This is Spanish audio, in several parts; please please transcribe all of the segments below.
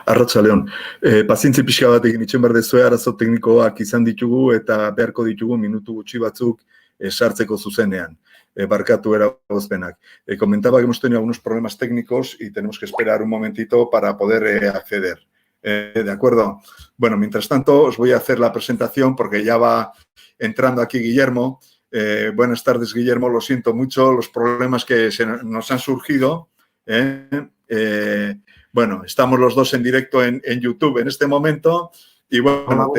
Arratsaldeon. Pazientzi pixka bat egin itxen behar dezue, arazo teknikoak izan ditugu eta beharko ditugu minutu gutxi batzuk sartzeko zuzenean. Barkatu eragozpenak. Comentaba que hemos tenido algunos problemas técnicos y tenemos que esperar un momentito para poder acceder. ¿De acuerdo? Bueno, mientras tanto os voy a hacer la presentación porque ya va entrando aquí Guillermo. Buenas tardes, Guillermo. Lo siento mucho los problemas que nos han surgido. Bueno, estamos los dos en directo en YouTube en este momento y bueno,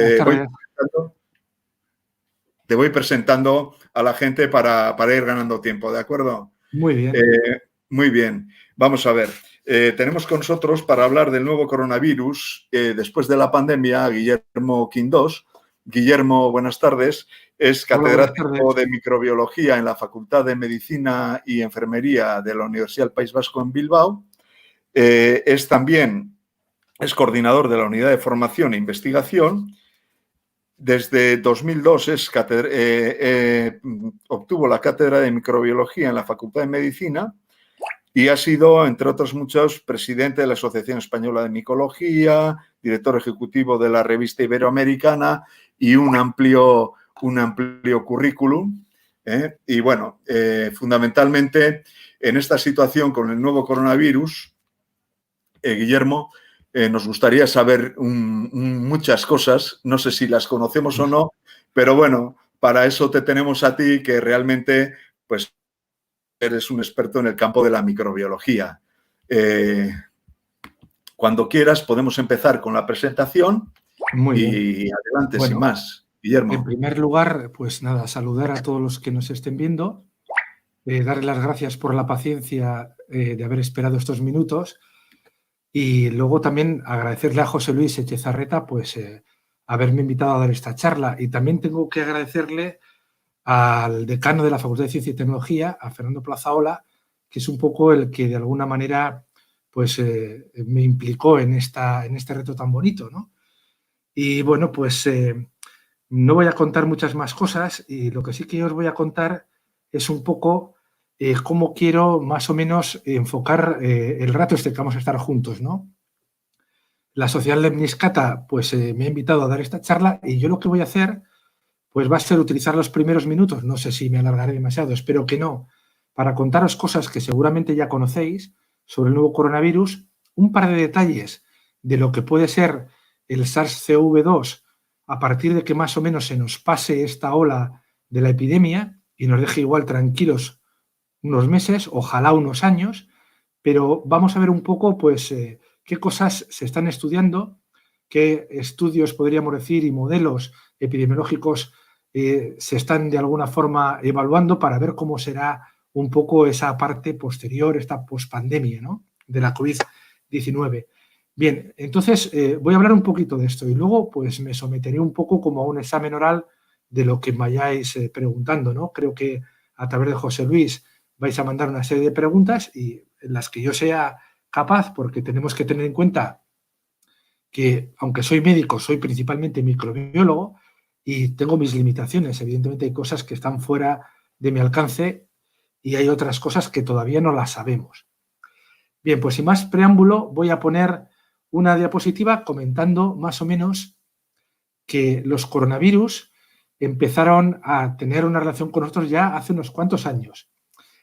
te voy presentando a la gente para ir ganando tiempo, ¿de acuerdo? Muy bien. Muy bien. Vamos a ver. Tenemos con nosotros para hablar del nuevo coronavirus después de la pandemia a Guillermo Quindós. Guillermo, buenas tardes. Es catedrático de microbiología en la Facultad de Medicina y Enfermería de la Universidad del País Vasco en Bilbao. Es coordinador de la Unidad de Formación e Investigación. Desde 2002 obtuvo la cátedra de microbiología en la Facultad de Medicina y ha sido, entre otros muchos, presidente de la Asociación Española de Micología, director ejecutivo de la Revista Iberoamericana y un amplio currículum. Y bueno, fundamentalmente en esta situación con el nuevo coronavirus, Guillermo, nos gustaría saber muchas cosas, no sé si las conocemos o no, pero bueno, para eso te tenemos a ti, que realmente pues eres un experto en el campo de la microbiología. Cuando quieras podemos empezar con la presentación. Muy bien. Y adelante, bueno, sin más, Guillermo. En primer lugar, pues nada, saludar a todos los que nos estén viendo, darle las gracias por la paciencia de haber esperado estos minutos. Y luego también agradecerle a José Luis Echezarreta pues haberme invitado a dar esta charla. Y también tengo que agradecerle al decano de la Facultad de Ciencia y Tecnología, a Fernando Plazaola, que es un poco el que de alguna manera pues me implicó en este reto tan bonito, ¿no? Y bueno, pues no voy a contar muchas más cosas y lo que sí que os voy a contar es un poco cómo quiero más o menos enfocar el rato que vamos a estar juntos, ¿no? La Sociedad Lemniscata pues me ha invitado a dar esta charla y yo lo que voy a hacer pues va a ser utilizar los primeros minutos, no sé si me alargaré demasiado, espero que no, para contaros cosas que seguramente ya conocéis sobre el nuevo coronavirus, un par de detalles de lo que puede ser el SARS-CoV-2 a partir de que más o menos se nos pase esta ola de la epidemia y nos deje igual tranquilos unos meses, ojalá unos años, pero vamos a ver un poco pues qué cosas se están estudiando, qué estudios, podríamos decir, y modelos epidemiológicos se están de alguna forma evaluando para ver cómo será un poco esa parte posterior, esta pospandemia, ¿no?, de la COVID-19. Bien, entonces voy a hablar un poquito de esto y luego pues me someteré un poco como a un examen oral de lo que me vayáis preguntando, ¿no? Creo que a través de José Luis vais a mandar una serie de preguntas y en las que yo sea capaz, porque tenemos que tener en cuenta que, aunque soy médico, soy principalmente microbiólogo y tengo mis limitaciones. Evidentemente hay cosas que están fuera de mi alcance y hay otras cosas que todavía no las sabemos. Bien, pues sin más preámbulo voy a poner una diapositiva comentando más o menos que los coronavirus empezaron a tener una relación con nosotros ya hace unos cuantos años.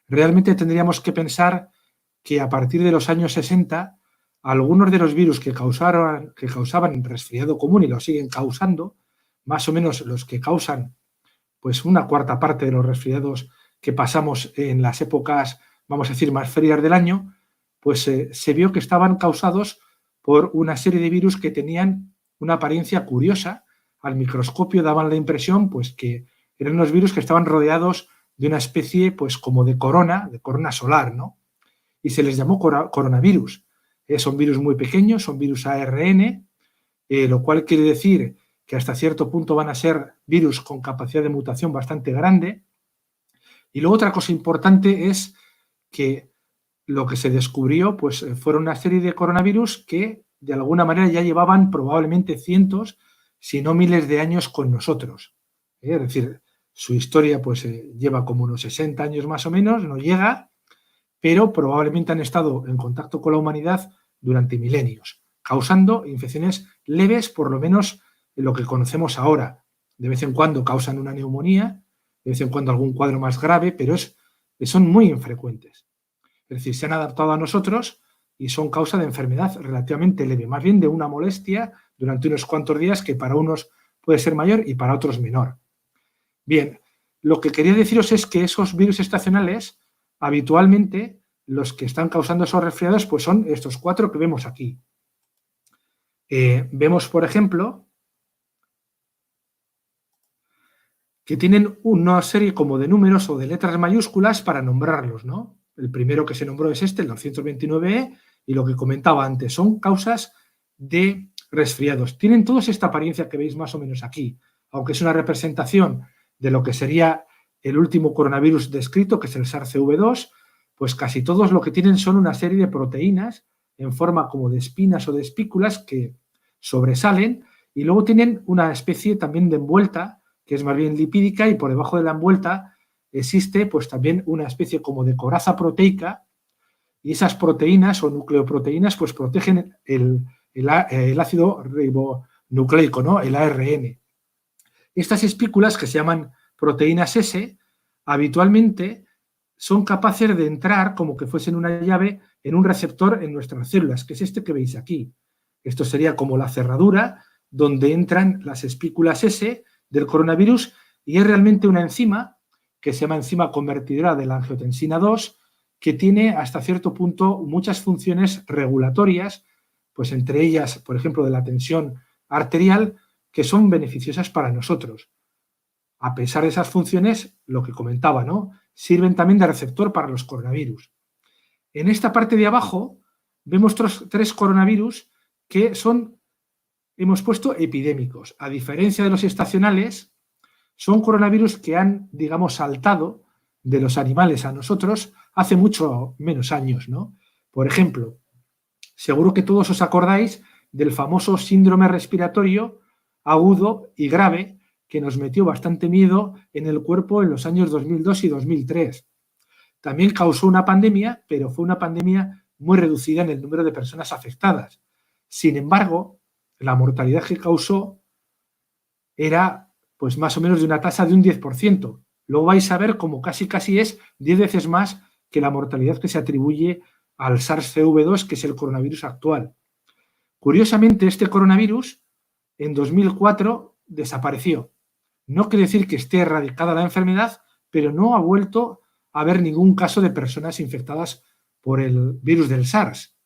Realmente tendríamos que pensar que a partir de los años 60, algunos de los virus que causaban resfriado común y lo siguen causando, más o menos los que causan pues una cuarta parte de los resfriados que pasamos en las épocas, vamos a decir, más frías del año, pues se vio que estaban causados por una serie de virus que tenían una apariencia curiosa. Al microscopio daban la impresión pues que eran unos virus que estaban rodeados de una especie pues como de corona solar, ¿no? Y se les llamó coronavirus. Son virus muy pequeños, son virus ARN, lo cual quiere decir que hasta cierto punto van a ser virus con capacidad de mutación bastante grande. Y luego otra cosa importante es que lo que se descubrió pues fueron una serie de coronavirus que de alguna manera ya llevaban probablemente cientos, si no miles de años con nosotros. Es decir, su historia pues lleva como unos 60 años más o menos, no llega, pero probablemente han estado en contacto con la humanidad durante milenios, causando infecciones leves, por lo menos en lo que conocemos ahora. De vez en cuando causan una neumonía, de vez en cuando algún cuadro más grave, pero son muy infrecuentes. Es decir, se han adaptado a nosotros y son causa de enfermedad relativamente leve, más bien de una molestia durante unos cuantos días que para unos puede ser mayor y para otros menor. Bien, lo que quería deciros es que esos virus estacionales, habitualmente, los que están causando esos resfriados, pues son estos 4 que vemos aquí. Vemos, por ejemplo, que tienen una serie como de números o de letras mayúsculas para nombrarlos, ¿no? El primero que se nombró es el 229E, y lo que comentaba antes, son causas de resfriados. Tienen todos esta apariencia que veis más o menos aquí, aunque es una representación de lo que sería el último coronavirus descrito, que es el SARS-CoV-2, pues casi todos lo que tienen son una serie de proteínas en forma como de espinas o de espículas que sobresalen, y luego tienen una especie también de envuelta, que es más bien lipídica, y por debajo de la envuelta existe pues también una especie como de coraza proteica, y esas proteínas o nucleoproteínas pues protegen el ácido ribonucleico, ¿no? El ARN. Estas espículas, que se llaman proteínas S, habitualmente son capaces de entrar como que fuesen una llave en un receptor en nuestras células, que es este que veis aquí. Esto sería como la cerradura donde entran las espículas S del coronavirus, y es realmente una enzima que se llama enzima convertidora de la angiotensina 2, que tiene hasta cierto punto muchas funciones regulatorias, pues entre ellas, por ejemplo, de la tensión arterial, que son beneficiosas para nosotros. A pesar de esas funciones, lo que comentaba, ¿no? Sirven también de receptor para los coronavirus. En esta parte de abajo vemos 3 coronavirus que hemos puesto epidémicos. A diferencia de los estacionales, son coronavirus que han, digamos, saltado de los animales a nosotros hace mucho menos años, ¿no? Por ejemplo, seguro que todos os acordáis del famoso síndrome respiratorio agudo y grave que nos metió bastante miedo en el cuerpo en los años 2002 y 2003. También causó una pandemia, pero fue una pandemia muy reducida en el número de personas afectadas. Sin embargo, la mortalidad que causó era pues más o menos de una tasa de un 10%. Luego vais a ver cómo casi es 10 veces más que la mortalidad que se atribuye al SARS-CoV-2, que es el coronavirus actual. Curiosamente, este coronavirus en 2004 desapareció. No quiere decir que esté erradicada la enfermedad, pero no ha vuelto a haber ningún caso de personas infectadas por el virus del SARS.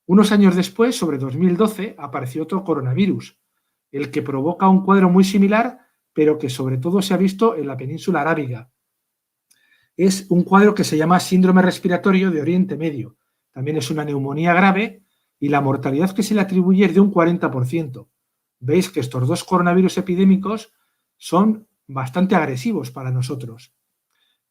Unos años después, sobre 2012, apareció otro coronavirus, el que provoca un cuadro muy similar, pero que sobre todo se ha visto en la península arábiga. Es un cuadro que se llama síndrome respiratorio de Oriente Medio. También es una neumonía grave y la mortalidad que se le atribuye es de un 40%. Veis que estos 2 coronavirus epidémicos son bastante agresivos para nosotros.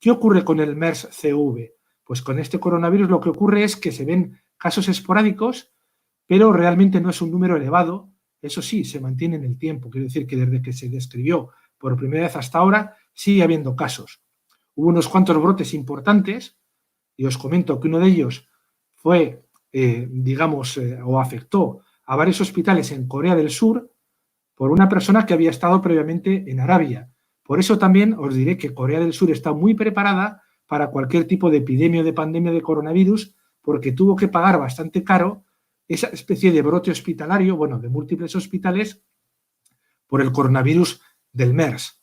¿Qué ocurre con el MERS-CoV? Pues con este coronavirus lo que ocurre es que se ven casos esporádicos, pero realmente no es un número elevado. Eso sí, se mantiene en el tiempo. Quiere decir que desde que se describió por primera vez hasta ahora sigue habiendo casos. Hubo unos cuantos brotes importantes, y os comento que uno de ellos fue, o afectó a varios hospitales en Corea del Sur por una persona que había estado previamente en Arabia. Por eso también os diré que Corea del Sur está muy preparada para cualquier tipo de epidemia o de pandemia de coronavirus, porque tuvo que pagar bastante caro esa especie de brote hospitalario, de múltiples hospitales, por el coronavirus del MERS.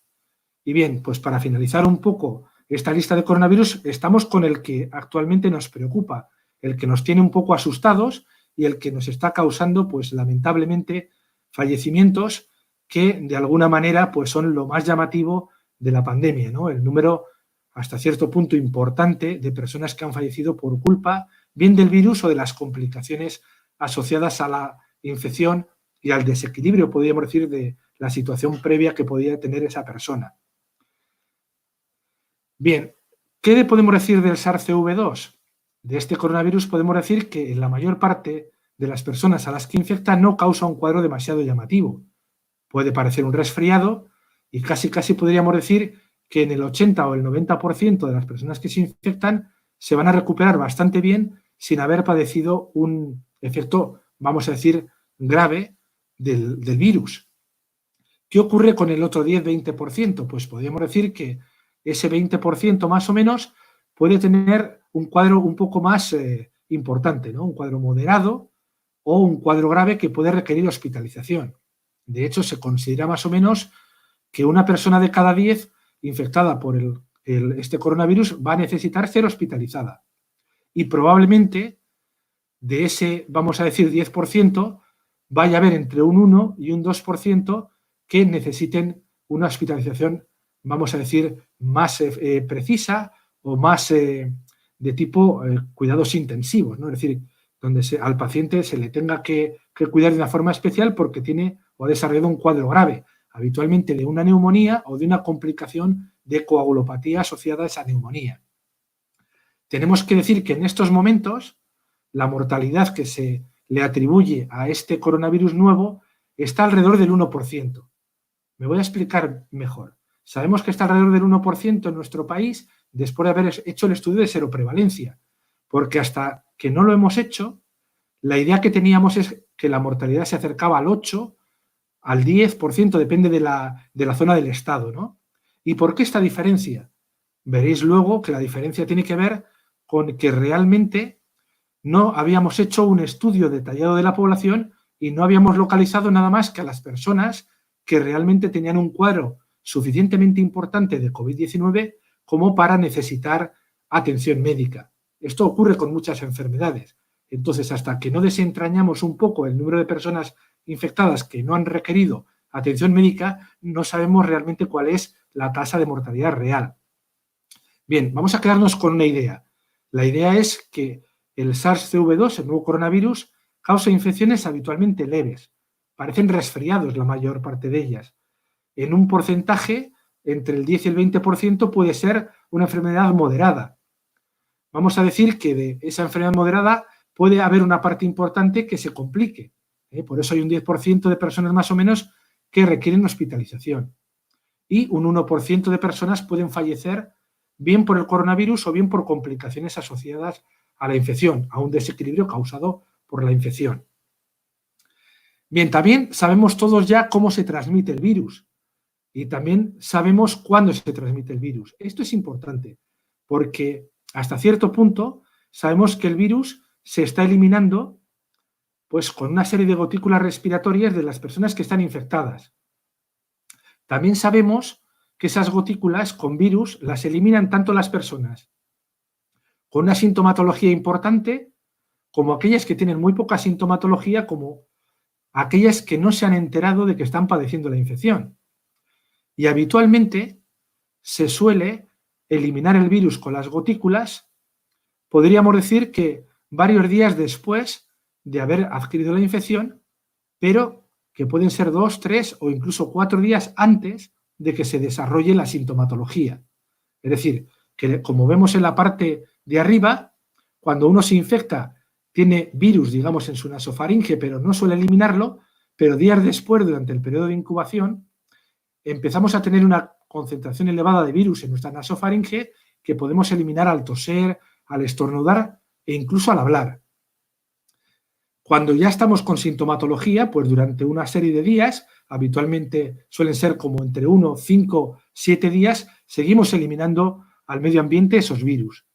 Y bien, pues para finalizar un poco esta lista de coronavirus, estamos con el que actualmente nos preocupa, el que nos tiene un poco asustados y el que nos está causando, pues lamentablemente, fallecimientos que de alguna manera pues son lo más llamativo de la pandemia, ¿no? El número hasta cierto punto importante de personas que han fallecido por culpa bien del virus o de las complicaciones asociadas a la infección y al desequilibrio, podríamos decir, de la situación previa que podía tener esa persona. Bien, ¿qué podemos decir del SARS-CoV-2? De este coronavirus podemos decir que en la mayor parte de las personas a las que infecta no causa un cuadro demasiado llamativo. Puede parecer un resfriado y casi podríamos decir que en el 80 o el 90% de las personas que se infectan se van a recuperar bastante bien sin haber padecido un efecto, vamos a decir, grave del virus. ¿Qué ocurre con el otro 10-20%? Pues podríamos decir que ese 20% más o menos puede tener un cuadro un poco más importante, ¿no? Un cuadro moderado o un cuadro grave que puede requerir hospitalización. De hecho, se considera más o menos que una persona de cada 10 infectada por este coronavirus va a necesitar ser hospitalizada. Y probablemente de ese, vamos a decir, 10%, vaya a haber entre un 1 y un 2% que necesiten una hospitalización, vamos a decir, más precisa o más de tipo cuidados intensivos, ¿no? Es decir, donde al paciente se le tenga que cuidar de una forma especial porque tiene o ha desarrollado un cuadro grave, habitualmente de una neumonía o de una complicación de coagulopatía asociada a esa neumonía. Tenemos que decir que en estos momentos la mortalidad que se le atribuye a este coronavirus nuevo está alrededor del 1%. Me voy a explicar mejor. Sabemos que está alrededor del 1% en nuestro país después de haber hecho el estudio de seroprevalencia, porque hasta que no lo hemos hecho, la idea que teníamos es que la mortalidad se acercaba al 8, al 10%, depende de la zona del estado, ¿no? ¿Y por qué esta diferencia? Veréis luego que la diferencia tiene que ver con que realmente no habíamos hecho un estudio detallado de la población y no habíamos localizado nada más que a las personas que realmente tenían un cuadro suficientemente importante de COVID-19 como para necesitar atención médica. Esto ocurre con muchas enfermedades. Entonces, hasta que no desentrañamos un poco el número de personas infectadas que no han requerido atención médica, no sabemos realmente cuál es la tasa de mortalidad real. Bien, vamos a quedarnos con una idea. La idea es que el SARS-CoV-2, el nuevo coronavirus, causa infecciones habitualmente leves. Parecen resfriados la mayor parte de ellas. En un porcentaje, entre el 10 y el 20% puede ser una enfermedad moderada. Vamos a decir que de esa enfermedad moderada puede haber una parte importante que se complique. Por eso hay un 10% de personas más o menos que requieren hospitalización. Y un 1% de personas pueden fallecer bien por el coronavirus o bien por complicaciones asociadas a la infección, a un desequilibrio causado por la infección. Bien, también sabemos todos ya cómo se transmite el virus y también sabemos cuándo se transmite el virus. Esto es importante porque hasta cierto punto sabemos que el virus se está eliminando pues con una serie de gotículas respiratorias de las personas que están infectadas. También sabemos que esas gotículas con virus las eliminan tanto las personas con una sintomatología importante como aquellas que tienen muy poca sintomatología, como aquellas que no se han enterado de que están padeciendo la infección. Y habitualmente se suele eliminar el virus con las gotículas, podríamos decir que varios días después de haber adquirido la infección, pero que pueden ser 2, 3 o incluso 4 días antes de que se desarrolle la sintomatología. Es decir, que como vemos en la parte de arriba, cuando uno se infecta, tiene virus, digamos, en su nasofaringe, pero no suele eliminarlo, pero días después, durante el periodo de incubación, empezamos a tener una concentración elevada de virus en nuestra nasofaringe que podemos eliminar al toser, al estornudar e incluso al hablar. Cuando ya estamos con sintomatología, pues durante una serie de días, habitualmente suelen ser como entre 1, 5, 7 días, seguimos eliminando al medio ambiente esos virus.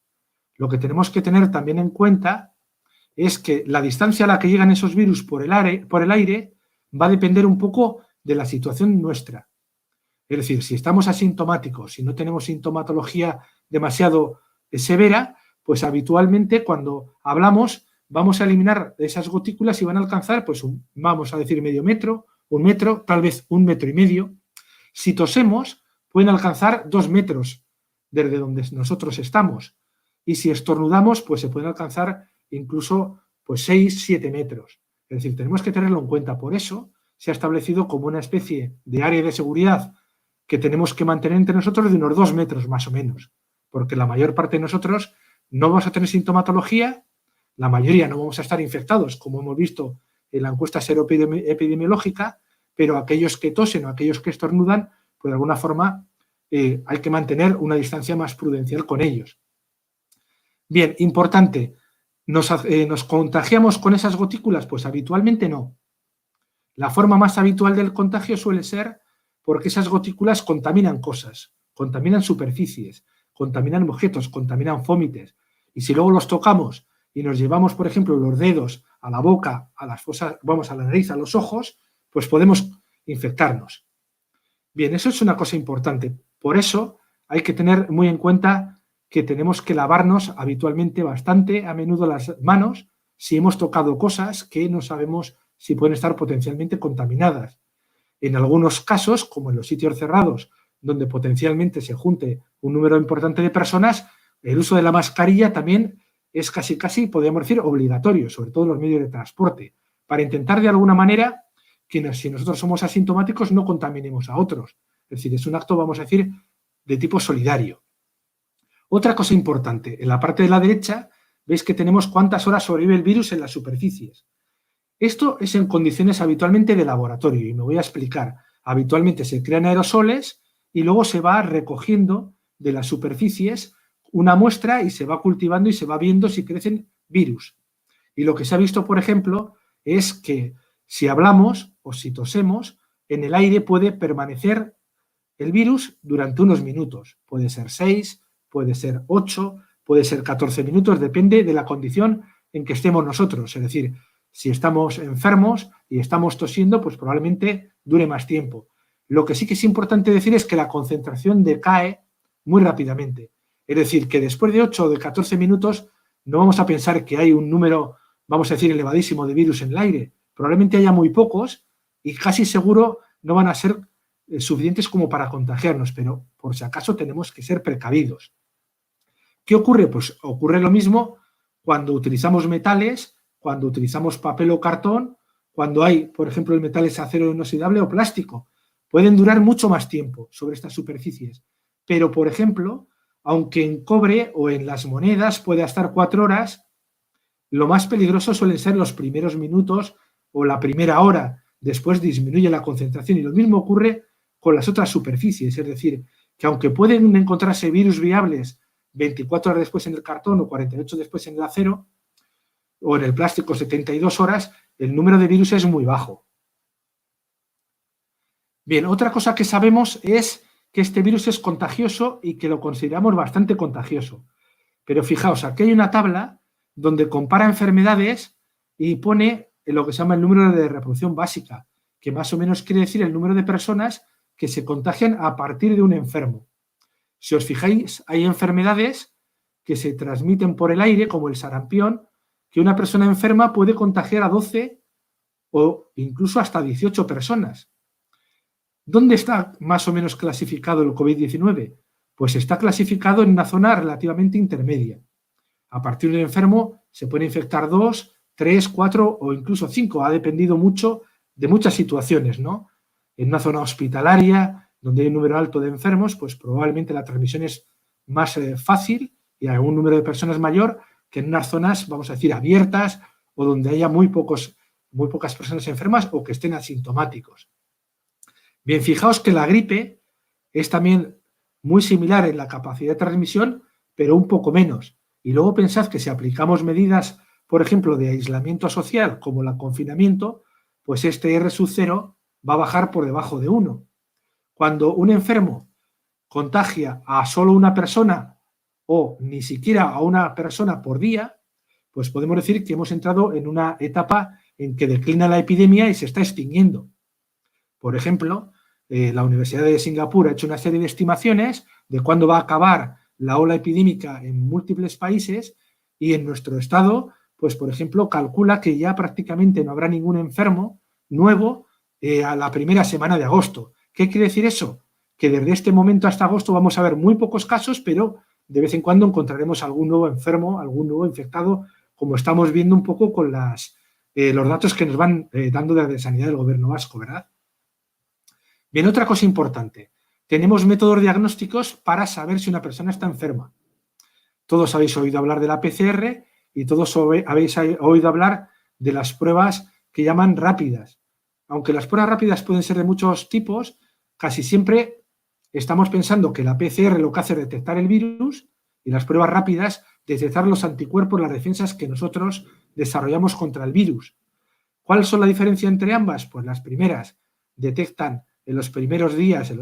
Lo que tenemos que tener también en cuenta es que la distancia a la que llegan esos virus por el aire va a depender un poco de la situación nuestra. Es decir, si estamos asintomáticos, si no tenemos sintomatología demasiado severa, pues habitualmente cuando hablamos vamos a eliminar esas gotículas y van a alcanzar, pues vamos a decir medio metro, 1 metro, tal vez 1,5 metros. Si tosemos, pueden alcanzar 2 metros desde donde nosotros estamos. Y si estornudamos, pues se pueden alcanzar incluso pues 6, 7 metros. Es decir, tenemos que tenerlo en cuenta. Por eso se ha establecido como una especie de área de seguridad que tenemos que mantener entre nosotros de unos 2 metros más o menos, porque la mayor parte de nosotros no vamos a tener sintomatología, la mayoría no vamos a estar infectados, como hemos visto en la encuesta seroepidemiológica, pero aquellos que tosen o aquellos que estornudan, pues de alguna forma hay que mantener una distancia más prudencial con ellos. Bien, importante, ¿Nos contagiamos con esas gotículas? Pues habitualmente no. La forma más habitual del contagio suele ser porque esas gotículas contaminan cosas, contaminan superficies, contaminan objetos, contaminan fómites. Y si luego los tocamos y nos llevamos, por ejemplo, los dedos a la boca, a las fosas, vamos, a la nariz, a los ojos, pues podemos infectarnos. Bien, eso es una cosa importante. Por eso hay que tener muy en cuenta que tenemos que lavarnos habitualmente bastante a menudo las manos si hemos tocado cosas que no sabemos si pueden estar potencialmente contaminadas. En algunos casos, como en los sitios cerrados, donde potencialmente se junte un número importante de personas, el uso de la mascarilla también es casi, podríamos decir, obligatorio, sobre todo en los medios de transporte, para intentar de alguna manera que si nosotros somos asintomáticos no contaminemos a otros. Es decir, es un acto, vamos a decir, de tipo solidario. Otra cosa importante, en la parte de la derecha veis que tenemos cuántas horas sobrevive el virus en las superficies. Esto es en condiciones habitualmente de laboratorio y me voy a explicar. Habitualmente se crean aerosoles y luego se va recogiendo de las superficies una muestra y se va cultivando y se va viendo si crecen virus. Y lo que se ha visto, por ejemplo, es que si hablamos o si tosemos, en el aire puede permanecer el virus durante unos minutos. Puede ser 6, puede ser 8, puede ser 14 minutos, depende de la condición en que estemos nosotros. Es decir, si estamos enfermos y estamos tosiendo, pues probablemente dure más tiempo. Lo que sí que es importante decir es que la concentración decae muy rápidamente. Es decir, que después de 8 o de 14 minutos no vamos a pensar que hay un número, vamos a decir, elevadísimo de virus en el aire. Probablemente haya muy pocos y casi seguro no van a ser suficientes como para contagiarnos, pero por si acaso tenemos que ser precavidos. ¿Qué ocurre? Pues ocurre lo mismo cuando utilizamos metales, cuando utilizamos papel o cartón, cuando hay, por ejemplo, el metal es acero inoxidable o plástico. Pueden durar mucho más tiempo sobre estas superficies. Pero, por ejemplo, aunque en cobre o en las monedas pueda estar 4 horas, lo más peligroso suelen ser los primeros minutos o la primera hora. Después disminuye la concentración y lo mismo ocurre con las otras superficies. Es decir, que aunque pueden encontrarse virus viables 24 horas después en el cartón o 48 después en el acero o en el plástico 72 horas, el número de virus es muy bajo. Bien, otra cosa que sabemos es que este virus es contagioso y que lo consideramos bastante contagioso. Pero fijaos, aquí hay una tabla donde compara enfermedades y pone lo que se llama el número de reproducción básica, que más o menos quiere decir el número de personas que se contagian a partir de un enfermo. Si os fijáis, hay enfermedades que se transmiten por el aire, como el sarampión, que una persona enferma puede contagiar a 12 o incluso hasta 18 personas. ¿Dónde está más o menos clasificado el COVID-19? Pues está clasificado en una zona relativamente intermedia. A partir del enfermo se puede infectar 2, 3, 4 o incluso 5. Ha dependido mucho de muchas situaciones, ¿no? En una zona hospitalaria, donde hay un número alto de enfermos, pues probablemente la transmisión es más fácil y algún número de personas mayor que en unas zonas, vamos a decir, abiertas o donde haya muy pocas personas enfermas o que estén asintomáticos. Bien, fijaos que la gripe es también muy similar en la capacidad de transmisión, pero un poco menos. Y luego pensad que si aplicamos medidas, por ejemplo, de aislamiento social, como el confinamiento, pues este R sub 0 va a bajar por debajo de 1. Cuando un enfermo contagia a solo una persona o ni siquiera a una persona por día, pues podemos decir que hemos entrado en una etapa en que declina la epidemia y se está extinguiendo. Por ejemplo, la Universidad de Singapur ha hecho una serie de estimaciones de cuándo va a acabar la ola epidémica en múltiples países y en nuestro estado, pues por ejemplo, calcula que ya prácticamente no habrá ningún enfermo nuevo a la primera semana de agosto. ¿Qué quiere decir eso? Que desde este momento hasta agosto vamos a ver muy pocos casos, pero de vez en cuando encontraremos algún nuevo enfermo, algún nuevo infectado, como estamos viendo un poco con los datos que nos van dando de sanidad del gobierno vasco, ¿verdad? Bien, otra cosa importante. Tenemos métodos diagnósticos para saber si una persona está enferma. Todos habéis oído hablar de la PCR y todos habéis oído hablar de las pruebas que llaman rápidas. Aunque las pruebas rápidas pueden ser de muchos tipos, casi siempre estamos pensando que la PCR lo que hace es detectar el virus y las pruebas rápidas detectar los anticuerpos, las defensas que nosotros desarrollamos contra el virus. ¿Cuál son la diferencia entre ambas? Pues las primeras detectan en los primeros días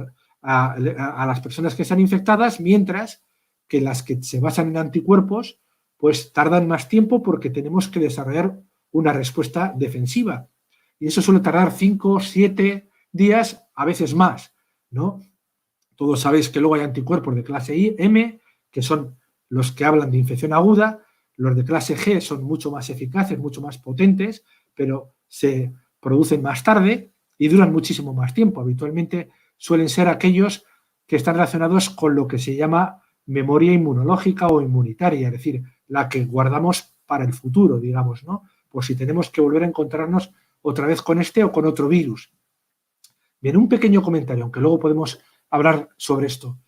a las personas que están infectadas, mientras que las que se basan en anticuerpos pues tardan más tiempo porque tenemos que desarrollar una respuesta defensiva. Y eso suele tardar 5 o 7 días, a veces más, ¿no? Todos sabéis que luego hay anticuerpos de clase M, que son los que hablan de infección aguda. Los de clase G son mucho más eficaces, mucho más potentes, pero se producen más tarde y duran muchísimo más tiempo. Habitualmente suelen ser aquellos que están relacionados con lo que se llama memoria inmunológica o inmunitaria, es decir, la que guardamos para el futuro, digamos, ¿no? Por si tenemos que volver a encontrarnos otra vez con este o con otro virus. Bien, un pequeño comentario, aunque luego podemos hablar sobre esto.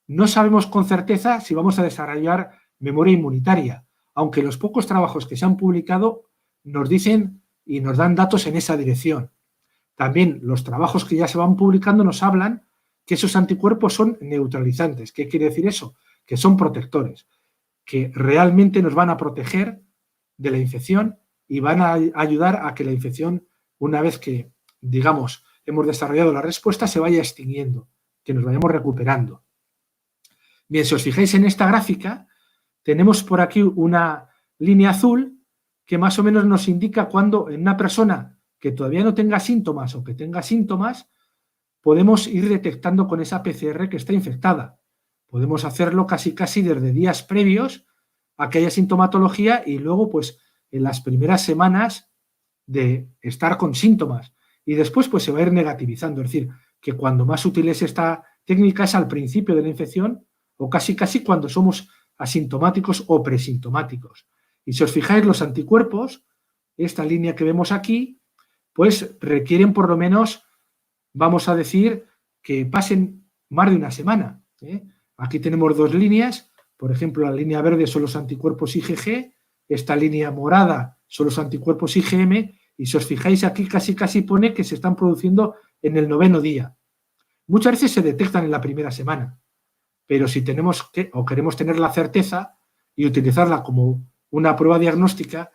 No sabemos con certeza si vamos a desarrollar memoria inmunitaria, aunque los pocos trabajos que se han publicado nos dicen y nos dan datos en esa dirección. También los trabajos que ya se van publicando nos hablan que esos anticuerpos son neutralizantes. ¿Qué quiere decir eso? Que son protectores, que realmente nos van a proteger de la infección y van a ayudar a que la infección, una vez que, digamos, hemos desarrollado la respuesta, se vaya extinguiendo, que nos vayamos recuperando. Bien, si os fijáis en esta gráfica, tenemos por aquí una línea azul que más o menos nos indica cuando en una persona que todavía no tenga síntomas o que tenga síntomas, podemos ir detectando con esa PCR que está infectada. Podemos hacerlo casi desde días previos a que haya sintomatología y luego pues en las primeras semanas de estar con síntomas y después pues se va a ir negativizando, es decir, que cuando más útil es esta técnica es al principio de la infección o casi cuando somos asintomáticos o presintomáticos. Y si os fijáis, los anticuerpos, esta línea que vemos aquí, pues requieren por lo menos, vamos a decir, que pasen más de una semana, ¿eh? Aquí tenemos dos líneas, por ejemplo, la línea verde son los anticuerpos IgG, esta línea morada son los anticuerpos IgM, y si os fijáis aquí casi pone que se están produciendo en el 9º día. Muchas veces se detectan en la primera semana, pero si tenemos que o queremos tener la certeza y utilizarla como una prueba diagnóstica,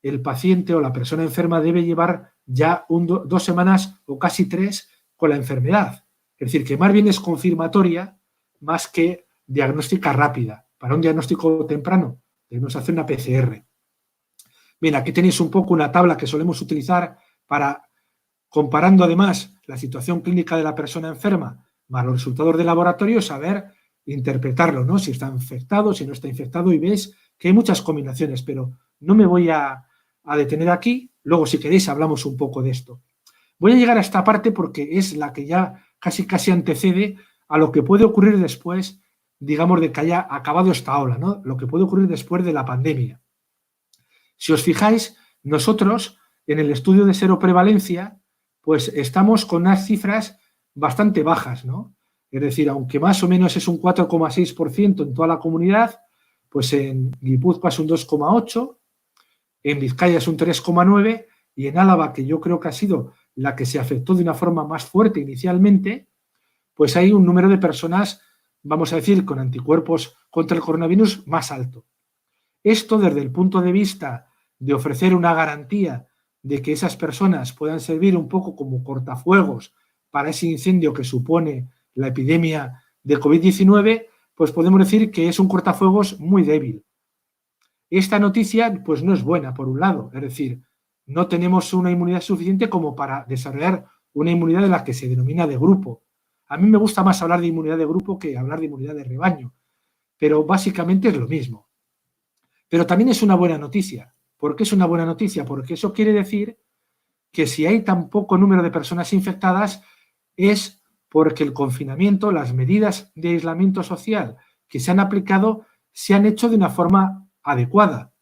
el paciente o la persona enferma debe llevar ya 2 semanas o casi 3 con la enfermedad. Es decir, que más bien es confirmatoria más que diagnóstica rápida. Para un diagnóstico temprano debemos hacer una PCR. Bien, aquí tenéis un poco una tabla que solemos utilizar para, comparando además la situación clínica de la persona enferma más los resultados de laboratorio, saber interpretarlo, ¿no? Si está infectado, si no está infectado, y ves que hay muchas combinaciones, pero no me voy a detener aquí. Luego, si queréis, hablamos un poco de esto. Voy a llegar a esta parte porque es la que ya casi antecede a lo que puede ocurrir después, digamos, de que haya acabado esta ola, ¿no? Lo que puede ocurrir después de la pandemia. Si os fijáis, nosotros en el estudio de seroprevalencia, pues estamos con unas cifras bastante bajas, ¿no? Es decir, aunque más o menos es un 4,6% en toda la comunidad, pues en Guipúzcoa es un 2,8%, en Vizcaya es un 3,9% y en Álava, que yo creo que ha sido la que se afectó de una forma más fuerte inicialmente, pues hay un número de personas, vamos a decir, con anticuerpos contra el coronavirus más alto. Esto desde el punto de vista de ofrecer una garantía de que esas personas puedan servir un poco como cortafuegos para ese incendio que supone la epidemia de COVID-19, pues podemos decir que es un cortafuegos muy débil. Esta noticia pues no es buena, por un lado, es decir, no tenemos una inmunidad suficiente como para desarrollar una inmunidad de la que se denomina de grupo. A mí me gusta más hablar de inmunidad de grupo que hablar de inmunidad de rebaño, pero básicamente es lo mismo. Pero también es una buena noticia. ¿Por qué es una buena noticia? Porque eso quiere decir que si hay tan poco número de personas infectadas es porque el confinamiento, las medidas de aislamiento social que se han aplicado se han hecho de una forma adecuada.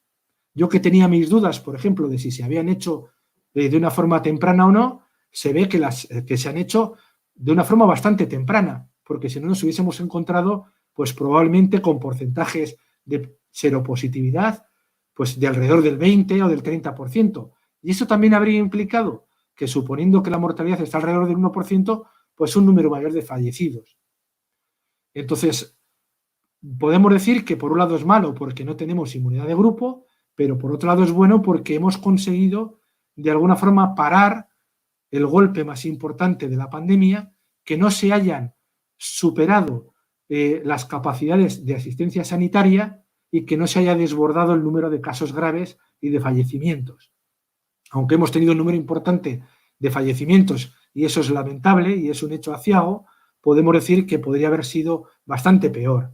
Yo que tenía mis dudas, por ejemplo, de si se habían hecho de una forma temprana o no, se ve que se han hecho de una forma bastante temprana, porque si no nos hubiésemos encontrado pues probablemente con porcentajes de seropositividad pues de alrededor del 20 o del 30%. Y eso también habría implicado que, suponiendo que la mortalidad está alrededor del 1%, pues un número mayor de fallecidos. Entonces, podemos decir que por un lado es malo porque no tenemos inmunidad de grupo, pero por otro lado es bueno porque hemos conseguido de alguna forma parar el golpe más importante de la pandemia, que no se hayan superado las capacidades de asistencia sanitaria y que no se haya desbordado el número de casos graves y de fallecimientos. Aunque hemos tenido un número importante de fallecimientos, y eso es lamentable y es un hecho aciago, podemos decir que podría haber sido bastante peor.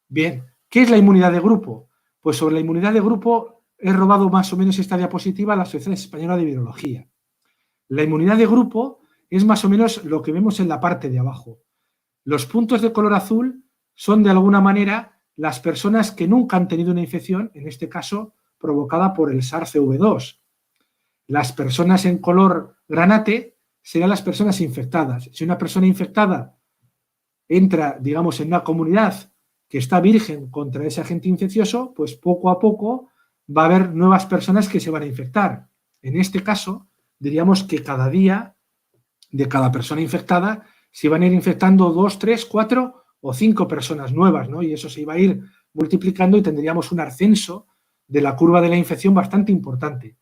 Bien, ¿qué es la inmunidad de grupo? Pues sobre la inmunidad de grupo he robado más o menos esta diapositiva a la Sociedad Española de Virología. La inmunidad de grupo es más o menos lo que vemos en la parte de abajo. Los puntos de color azul son de alguna manera las personas que nunca han tenido una infección, en este caso provocada por el SARS-CoV-2. Las personas en color granate serán las personas infectadas. Si una persona infectada entra, digamos, en una comunidad que está virgen contra ese agente infeccioso, pues poco a poco va a haber nuevas personas que se van a infectar. En este caso, diríamos que cada día de cada persona infectada se van a ir infectando 2, 3, 4 o 5 personas nuevas, ¿no? Y eso se iba a ir multiplicando y tendríamos un ascenso de la curva de la infección bastante importante.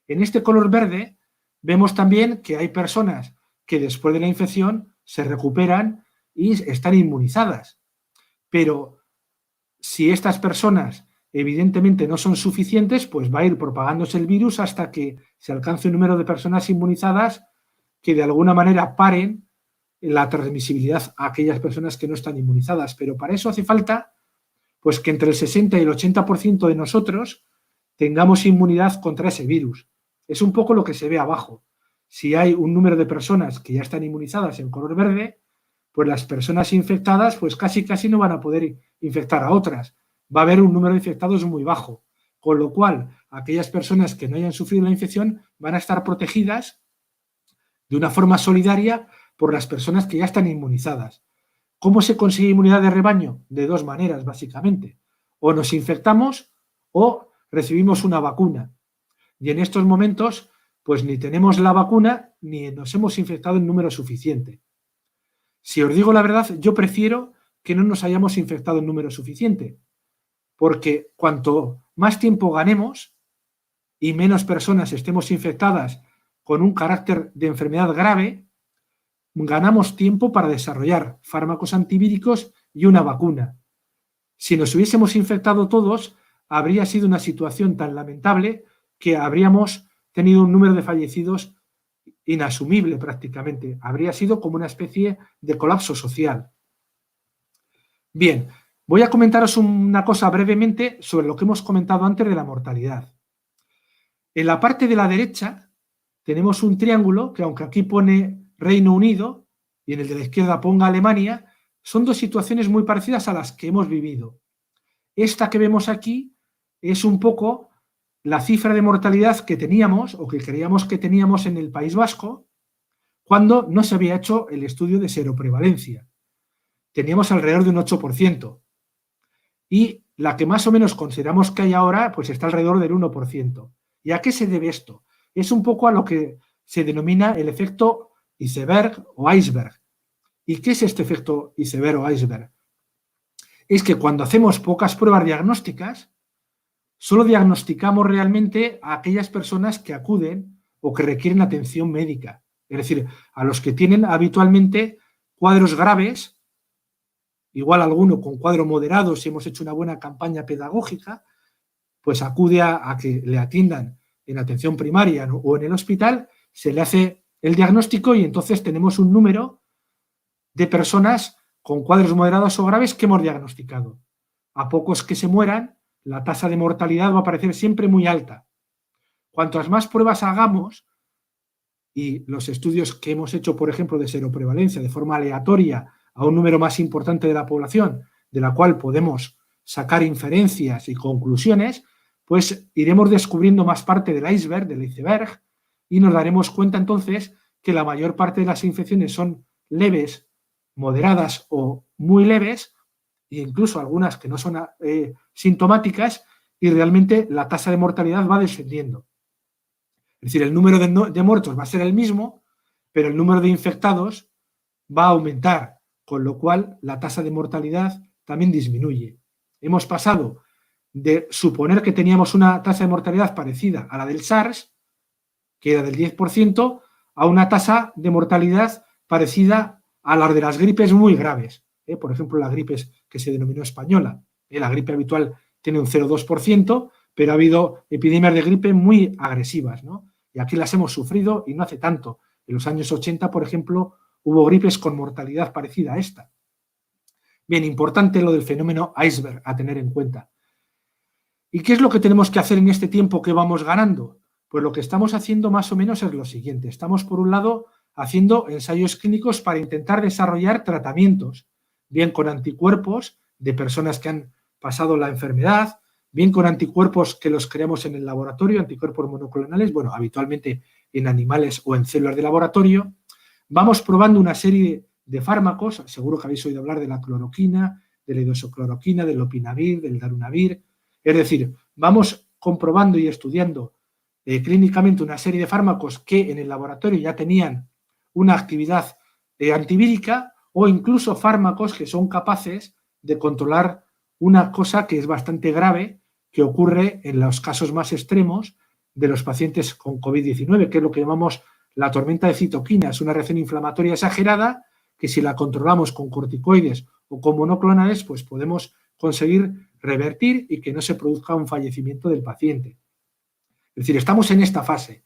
En este color verde vemos también que hay personas que después de la infección se recuperan y están inmunizadas. Pero si estas personas evidentemente no son suficientes, pues va a ir propagándose el virus hasta que se alcance un número de personas inmunizadas que de alguna manera paren la transmisibilidad a aquellas personas que no están inmunizadas. Pero para eso hace falta pues que entre el 60 y el 80% de nosotros tengamos inmunidad contra ese virus. Es un poco lo que se ve abajo. Si hay un número de personas que ya están inmunizadas en color verde, pues las personas infectadas pues casi no van a poder infectar a otras. Va a haber un número de infectados muy bajo, con lo cual aquellas personas que no hayan sufrido la infección van a estar protegidas de una forma solidaria por las personas que ya están inmunizadas. ¿Cómo se consigue inmunidad de rebaño? De dos maneras, básicamente. O nos infectamos o recibimos una vacuna. Y en estos momentos, pues ni tenemos la vacuna ni nos hemos infectado en número suficiente. Si os digo la verdad, yo prefiero que no nos hayamos infectado en número suficiente, porque cuanto más tiempo ganemos y menos personas estemos infectadas con un carácter de enfermedad grave, ganamos tiempo para desarrollar fármacos antivíricos y una vacuna. Si nos hubiésemos infectado todos, habría sido una situación tan lamentable que habríamos tenido un número de fallecidos inasumible prácticamente. Habría sido como una especie de colapso social. Bien, voy a comentaros una cosa brevemente sobre lo que hemos comentado antes de la mortalidad. En la parte de la derecha tenemos un triángulo que, aunque aquí pone Reino Unido y en el de la izquierda ponga Alemania, son dos situaciones muy parecidas a las que hemos vivido. Esta que vemos aquí es un poco la cifra de mortalidad que teníamos o que creíamos que teníamos en el País Vasco cuando no se había hecho el estudio de seroprevalencia. Teníamos alrededor de un 8%. Y la que más o menos consideramos que hay ahora, pues está alrededor del 1%. ¿Y a qué se debe esto? Es un poco a lo que se denomina el efecto iceberg o iceberg. ¿Y qué es este efecto iceberg o iceberg? Es que cuando hacemos pocas pruebas diagnósticas, solo diagnosticamos realmente a aquellas personas que acuden o que requieren atención médica. Es decir, a los que tienen habitualmente cuadros graves, igual alguno con cuadro moderado, si hemos hecho una buena campaña pedagógica, pues acude a que le atiendan en atención primaria, ¿no?, o en el hospital, se le hace el diagnóstico y entonces tenemos un número de personas con cuadros moderados o graves que hemos diagnosticado. A pocos que se mueran, la tasa de mortalidad va a parecer siempre muy alta. Cuantas más pruebas hagamos, y los estudios que hemos hecho, por ejemplo, de seroprevalencia de forma aleatoria a un número más importante de la población, de la cual podemos sacar inferencias y conclusiones, pues iremos descubriendo más parte del iceberg, y nos daremos cuenta entonces que la mayor parte de las infecciones son leves, moderadas o muy leves, e incluso algunas que no son sintomáticas, y realmente la tasa de mortalidad va descendiendo. Es decir, el número de muertos va a ser el mismo, pero el número de infectados va a aumentar con lo cual la tasa de mortalidad también disminuye. Hemos pasado de suponer que teníamos una tasa de mortalidad parecida a la del SARS, que era del 10%, a una tasa de mortalidad parecida a la de las gripes muy graves. Por ejemplo, la gripe que se denominó española. La gripe habitual tiene un 0,2%, pero ha habido epidemias de gripe muy agresivas, ¿no? Y aquí las hemos sufrido y no hace tanto. En los años 80, por ejemplo, hubo gripes con mortalidad parecida a esta. Bien, importante lo del fenómeno iceberg a tener en cuenta. ¿Y qué es lo que tenemos que hacer en este tiempo que vamos ganando? Pues lo que estamos haciendo más o menos es lo siguiente. Estamos, por un lado, haciendo ensayos clínicos para intentar desarrollar tratamientos, bien con anticuerpos de personas que han pasado la enfermedad, bien con anticuerpos que los creamos en el laboratorio, anticuerpos monoclonales, bueno, habitualmente en animales o en células de laboratorio. Vamos probando una serie de fármacos, seguro que habéis oído hablar de la cloroquina, de la hidroxicloroquina, del lopinavir, del darunavir. Es decir, vamos comprobando y estudiando clínicamente una serie de fármacos que en el laboratorio ya tenían una actividad antivírica o incluso fármacos que son capaces de controlar una cosa que es bastante grave que ocurre en los casos más extremos de los pacientes con COVID-19, que es lo que llamamos la tormenta de citoquinas, una reacción inflamatoria exagerada que si la controlamos con corticoides o con monoclonales, pues podemos conseguir revertir y que no se produzca un fallecimiento del paciente. Es decir, estamos en esta fase,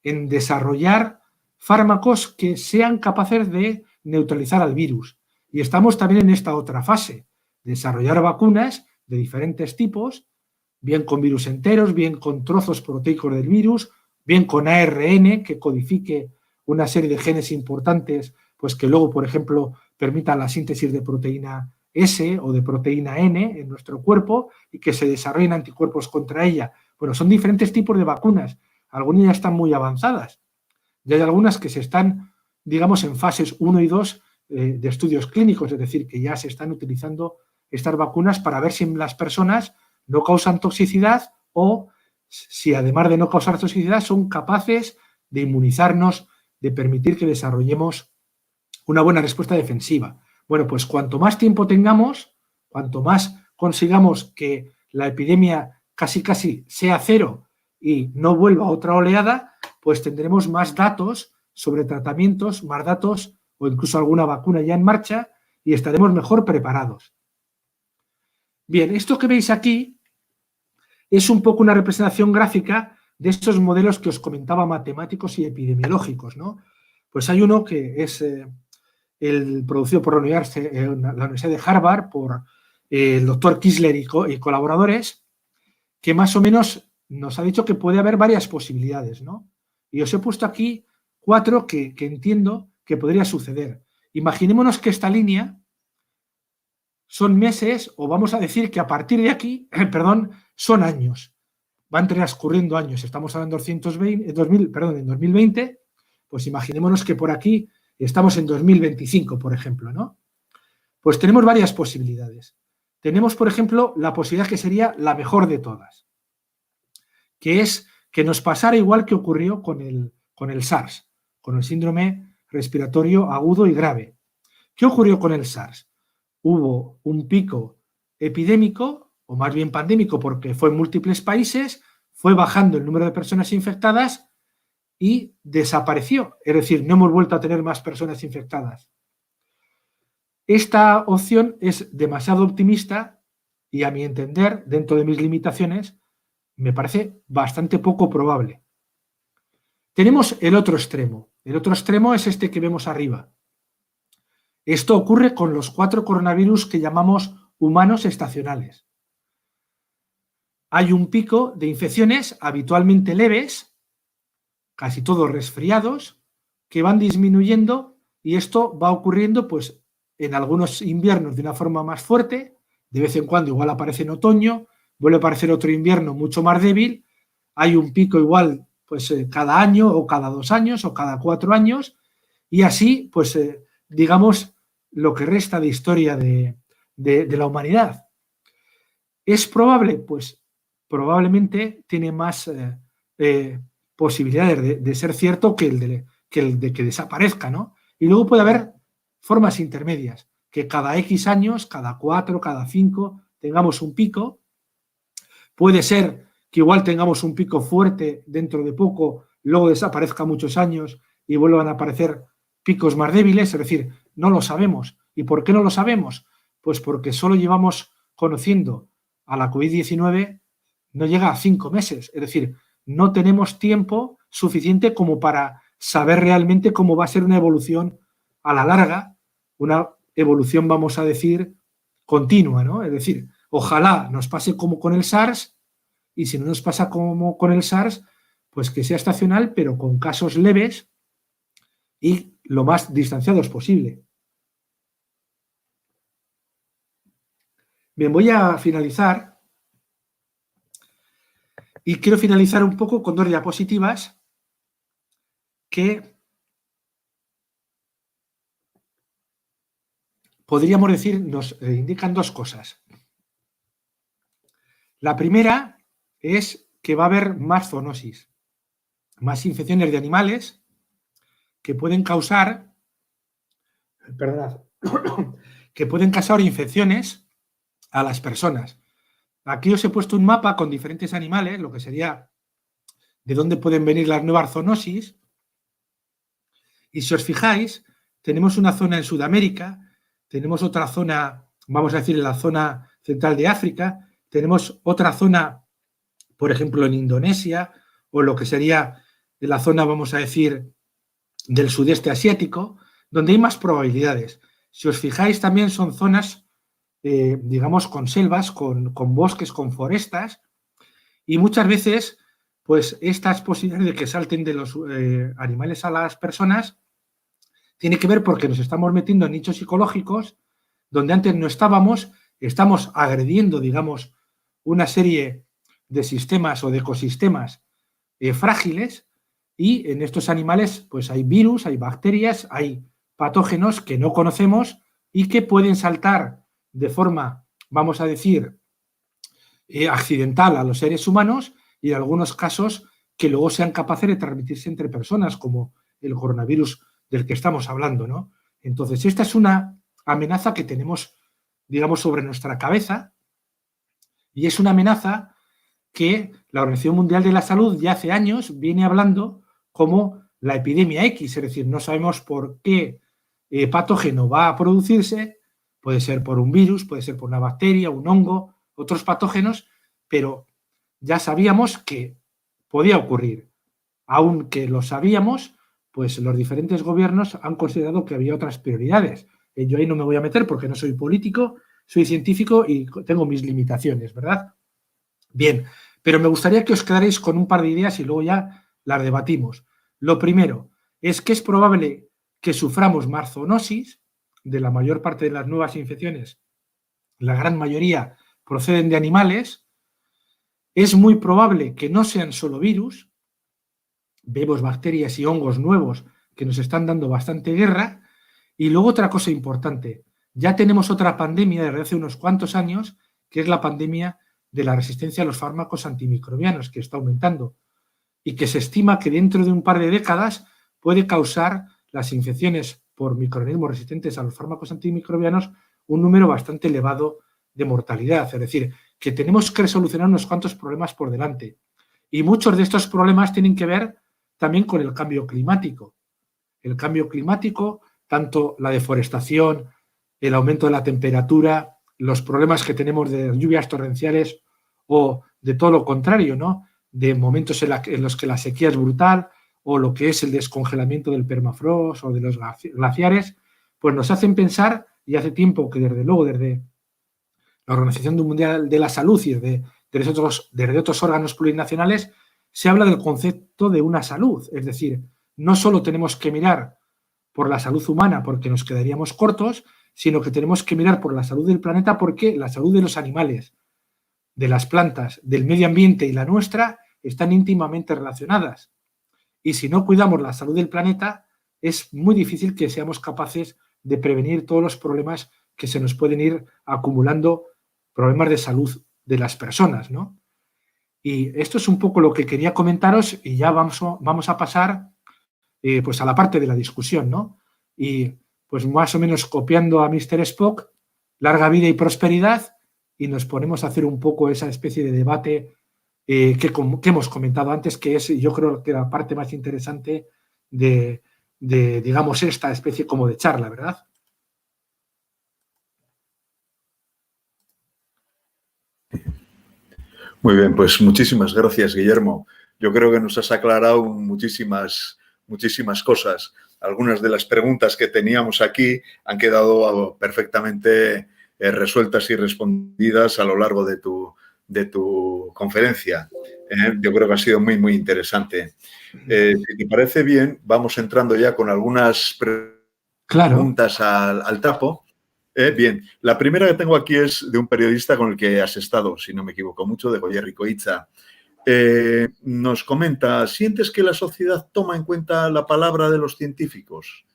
en desarrollar fármacos que sean capaces de neutralizar al virus. Y estamos también en esta otra fase, desarrollar vacunas de diferentes tipos, bien con virus enteros, bien con trozos proteicos del virus, bien con ARN que codifique una serie de genes importantes, pues que luego, por ejemplo, permitan la síntesis de proteína S o de proteína N en nuestro cuerpo y que se desarrollen anticuerpos contra ella. Bueno, son diferentes tipos de vacunas. Algunas ya están muy avanzadas. Ya hay algunas que se están, digamos, en fases 1 y 2 de estudios clínicos, es decir, que ya se están utilizando estas vacunas para ver si en las personas no causan toxicidad o si además de no causar toxicidad son capaces de inmunizarnos, de permitir que desarrollemos una buena respuesta defensiva. Bueno, pues cuanto más tiempo tengamos, cuanto más consigamos que la epidemia casi sea cero y no vuelva a otra oleada, pues tendremos más datos sobre tratamientos, más datos o incluso alguna vacuna ya en marcha y estaremos mejor preparados. Bien, esto que veis aquí es un poco una representación gráfica de estos modelos que os comentaba matemáticos y epidemiológicos, ¿no? Pues hay uno que es el producido por la Universidad de Harvard, por el doctor Kissler y colaboradores, que más o menos nos ha dicho que puede haber varias posibilidades, ¿no? Y os he puesto aquí 4 que entiendo que podría suceder. Imaginémonos que esta línea son meses, o vamos a decir que a partir de aquí, son años. Van transcurriendo años. Estamos hablando en 2020, pues imaginémonos que por aquí estamos en 2025, por ejemplo, ¿no? Pues tenemos varias posibilidades. Tenemos, por ejemplo, la posibilidad que sería la mejor de todas, que es que nos pasara igual que ocurrió con el SARS, con el síndrome respiratorio agudo y grave. ¿Qué ocurrió con el SARS? Hubo un pico epidémico, o más bien pandémico, porque fue en múltiples países, fue bajando el número de personas infectadas y desapareció. Es decir, no hemos vuelto a tener más personas infectadas. Esta opción es demasiado optimista y, a mi entender, dentro de mis limitaciones, me parece bastante poco probable. Tenemos el otro extremo. El otro extremo es este que vemos arriba. Esto ocurre con los 4 coronavirus que llamamos humanos estacionales. Hay un pico de infecciones habitualmente leves, casi todos resfriados, que van disminuyendo y esto va ocurriendo pues, en algunos inviernos de una forma más fuerte, de vez en cuando igual aparece en otoño, vuelve a aparecer otro invierno mucho más débil, hay un pico igual pues cada año o cada 2 años o cada 4 años y así pues digamos lo que resta de historia de la humanidad. ¿Es probable? Pues probablemente tiene más posibilidades de ser cierto que el de que desaparezca, ¿no? Y luego puede haber formas intermedias. que cada X años, cada 4, cada 5, tengamos un pico. Puede ser que igual tengamos un pico fuerte dentro de poco, luego desaparezca muchos años y vuelvan a aparecer picos más débiles, es decir, no lo sabemos. ¿Y por qué no lo sabemos? Pues porque solo llevamos conociendo a la COVID-19, no llega a 5 meses, es decir, no tenemos tiempo suficiente como para saber realmente cómo va a ser una evolución a la larga, una evolución, vamos a decir, continua, ¿no? Es decir, ojalá nos pase como con el SARS, y si no nos pasa como con el SARS, pues que sea estacional, pero con casos leves y lo más distanciados posible. Bien, voy a finalizar y quiero finalizar un poco con 2 diapositivas que podríamos decir nos indican 2 cosas. La primera es que va a haber más zoonosis, más infecciones de animales que pueden causar, que pueden causar infecciones a las personas. Aquí os he puesto un mapa con diferentes animales, lo que sería de dónde pueden venir las nuevas zoonosis. Y si os fijáis, tenemos una zona en Sudamérica, tenemos otra zona, vamos a decir, en la zona central de África, tenemos otra zona, por ejemplo, en Indonesia, o lo que sería de la zona, vamos a decir, del sudeste asiático, donde hay más probabilidades. Si os fijáis, también son zonas, digamos, con selvas, con bosques, con forestas, y muchas veces, pues, estas posibilidades de que salten de los animales a las personas tiene que ver porque nos estamos metiendo en nichos psicológicos donde antes no estábamos, estamos agrediendo, digamos, una serie de sistemas o de ecosistemas frágiles, y en estos animales pues hay virus, hay bacterias, hay patógenos que no conocemos y que pueden saltar de forma, vamos a decir, accidental a los seres humanos, y en algunos casos que luego sean capaces de transmitirse entre personas, como el coronavirus del que estamos hablando, ¿no? Entonces, esta es una amenaza que tenemos, digamos, sobre nuestra cabeza, y es una amenaza que la Organización Mundial de la Salud ya hace años viene hablando como la epidemia X, es decir, no sabemos por qué patógeno va a producirse, puede ser por un virus, puede ser por una bacteria, un hongo, otros patógenos, pero ya sabíamos que podía ocurrir. Aunque lo sabíamos, pues los diferentes gobiernos han considerado que había otras prioridades. Yo ahí no me voy a meter porque no soy político, soy científico y tengo mis limitaciones, ¿verdad? Bien, pero me gustaría que os quedarais con un par de ideas y luego ya las debatimos. Lo primero es que es probable que suframos más zoonosis. De la mayor parte de las nuevas infecciones, la gran mayoría proceden de animales. Es muy probable que no sean solo virus. Vemos bacterias y hongos nuevos que nos están dando bastante guerra. Y luego otra cosa importante, ya tenemos otra pandemia desde hace unos cuantos años, que es la pandemia de la resistencia a los fármacos antimicrobianos, que está aumentando y que se estima que dentro de un par de décadas puede causar las infecciones por microorganismos resistentes a los fármacos antimicrobianos un número bastante elevado de mortalidad. Es decir, que tenemos que solucionar unos cuantos problemas por delante. Y muchos de estos problemas tienen que ver también con el cambio climático. El cambio climático, tanto la deforestación, el aumento de la temperatura, los problemas que tenemos de lluvias torrenciales o de todo lo contrario, ¿no? De momentos en los que la sequía es brutal, o lo que es el descongelamiento del permafrost o de los glaciares, pues nos hacen pensar, y hace tiempo que desde luego desde la Organización Mundial de la Salud y desde otros órganos plurinacionales se habla del concepto de una salud. Es decir, no solo tenemos que mirar por la salud humana porque nos quedaríamos cortos, sino que tenemos que mirar por la salud del planeta porque la salud de los animales, de las plantas, del medio ambiente y la nuestra están íntimamente relacionadas. Y si no cuidamos la salud del planeta, es muy difícil que seamos capaces de prevenir todos los problemas que se nos pueden ir acumulando, problemas de salud de las personas, ¿no? Y esto es un poco lo que quería comentaros, y ya vamos a pasar pues a la parte de la discusión, ¿no? Y pues más o menos copiando a Mr. Spock, larga vida y prosperidad, y nos ponemos a hacer un poco esa especie de debate que hemos comentado antes, que es, yo creo que la parte más interesante de digamos, esta especie como de charla, ¿verdad? Muy bien, pues muchísimas gracias, Guillermo. Yo creo que nos has aclarado muchísimas cosas. Algunas de las preguntas que teníamos aquí han quedado perfectamente resueltas y respondidas a lo largo de tu conferencia. Yo creo que ha sido muy interesante. Si te parece bien, vamos entrando ya con algunas preguntas al tapo. Bien, la primera que tengo aquí es de un periodista con el que has estado, si no me equivoco mucho, de Goyer Coitza. Nos comenta, ¿sientes que la sociedad toma en cuenta la palabra de los científicos?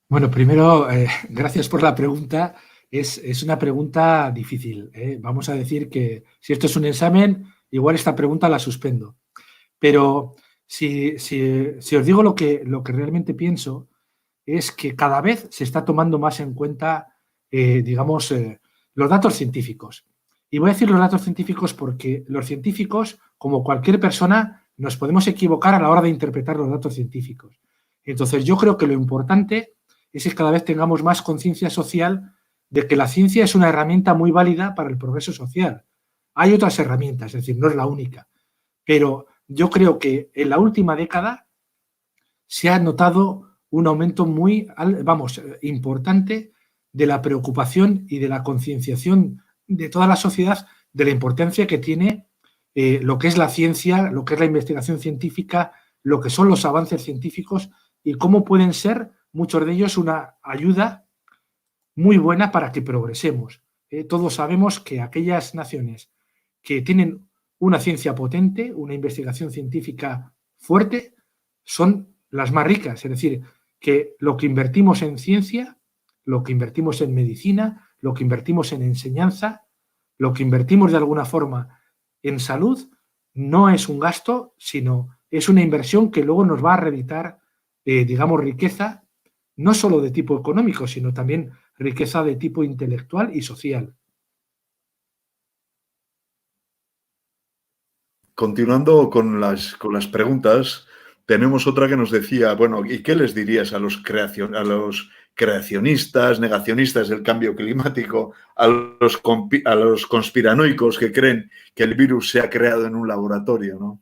Bueno, primero, gracias por la pregunta. Es una pregunta difícil. Vamos a decir que si esto es un examen, igual esta pregunta la suspendo. Pero si os digo lo que realmente pienso, es que cada vez se está tomando más en cuenta, digamos, los datos científicos. Y voy a decir los datos científicos porque los científicos, como cualquier persona, nos podemos equivocar a la hora de interpretar los datos científicos. Entonces, yo creo que lo importante es que cada vez tengamos más conciencia social de que la ciencia es una herramienta muy válida para el progreso social. Hay otras herramientas, es decir, no es la única. Pero yo creo que en la última década se ha notado un aumento muy, importante de la preocupación y de la concienciación de toda la sociedad de la importancia que tiene lo que es la ciencia, lo que es la investigación científica, lo que son los avances científicos y cómo pueden ser muchos de ellos una ayuda muy buena para que progresemos. Todos sabemos que aquellas naciones que tienen una ciencia potente, una investigación científica fuerte, son las más ricas. Es decir, que lo que invertimos en ciencia, lo que invertimos en medicina, lo que invertimos en enseñanza, lo que invertimos de alguna forma en salud, no es un gasto, sino es una inversión que luego nos va a reeditar, digamos, riqueza, no solo de tipo económico, sino también riqueza de tipo intelectual y social. Continuando con las preguntas, tenemos otra que nos decía, bueno, ¿y qué les dirías a los creacionistas, negacionistas del cambio climático, a los conspiranoicos que creen que el virus se ha creado en un laboratorio, ¿no?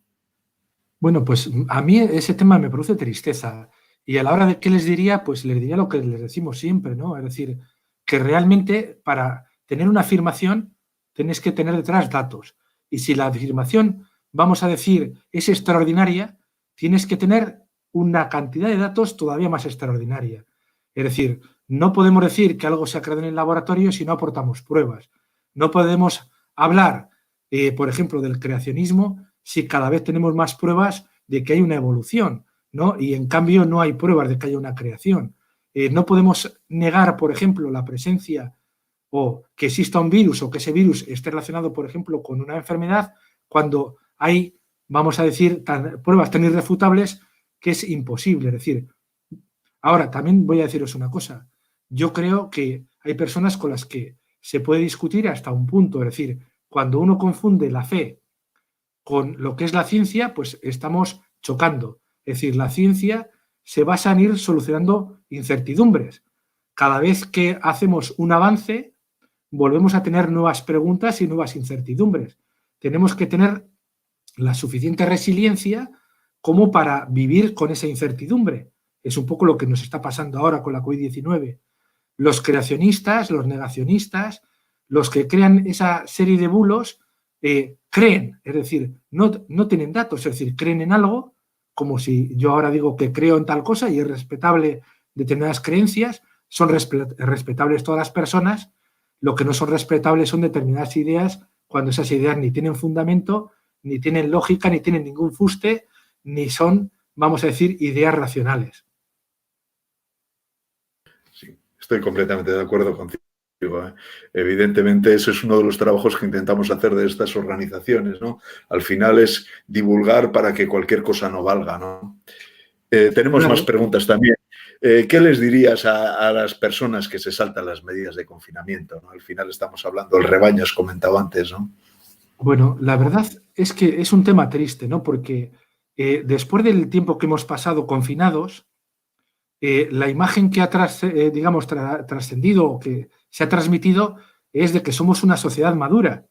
Bueno, pues a mí ese tema me produce tristeza. Y a la hora de qué les diría, pues les diría lo que les decimos siempre, ¿no? Es decir, que realmente para tener una afirmación tienes que tener detrás datos. Y si la afirmación, vamos a decir, es extraordinaria, tienes que tener una cantidad de datos todavía más extraordinaria. Es decir, no podemos decir que algo se ha creado en el laboratorio si no aportamos pruebas. No podemos hablar, por ejemplo, del creacionismo si cada vez tenemos más pruebas de que hay una evolución, ¿no? Y en cambio no hay pruebas de que haya una creación. No podemos negar, por ejemplo, la presencia o que exista un virus o que ese virus esté relacionado, por ejemplo, con una enfermedad cuando hay, vamos a decir, pruebas tan irrefutables que es imposible. Es decir, ahora también voy a deciros una cosa. Yo creo que hay personas con las que se puede discutir hasta un punto. Es decir, cuando uno confunde la fe con lo que es la ciencia, pues estamos chocando. Es decir, la ciencia se basa en ir solucionando incertidumbres. Cada vez que hacemos un avance, volvemos a tener nuevas preguntas y nuevas incertidumbres. Tenemos que tener la suficiente resiliencia como para vivir con esa incertidumbre. Es un poco lo que nos está pasando ahora con la COVID-19. Los creacionistas, los negacionistas, los que crean esa serie de bulos, creen, es decir, no tienen datos, es decir, creen en algo, como si yo ahora digo que creo en tal cosa y es respetable determinadas creencias, son respetables todas las personas, lo que no son respetables son determinadas ideas cuando esas ideas ni tienen fundamento, ni tienen lógica, ni tienen ningún fuste, ni son, vamos a decir, ideas racionales. Sí, estoy completamente de acuerdo contigo. Evidentemente, ese es uno de los trabajos que intentamos hacer de estas organizaciones, ¿no? Al final es divulgar para que cualquier cosa no valga, ¿no? Tenemos más preguntas también. ¿Qué les dirías a las personas que se saltan las medidas de confinamiento, ¿no? Al final estamos hablando del rebaño, has comentado antes, ¿no? Bueno, la verdad es que es un tema triste, ¿no? Porque después del tiempo que hemos pasado confinados, la imagen que ha digamos, trascendido o que se ha transmitido es de que somos una sociedad madura.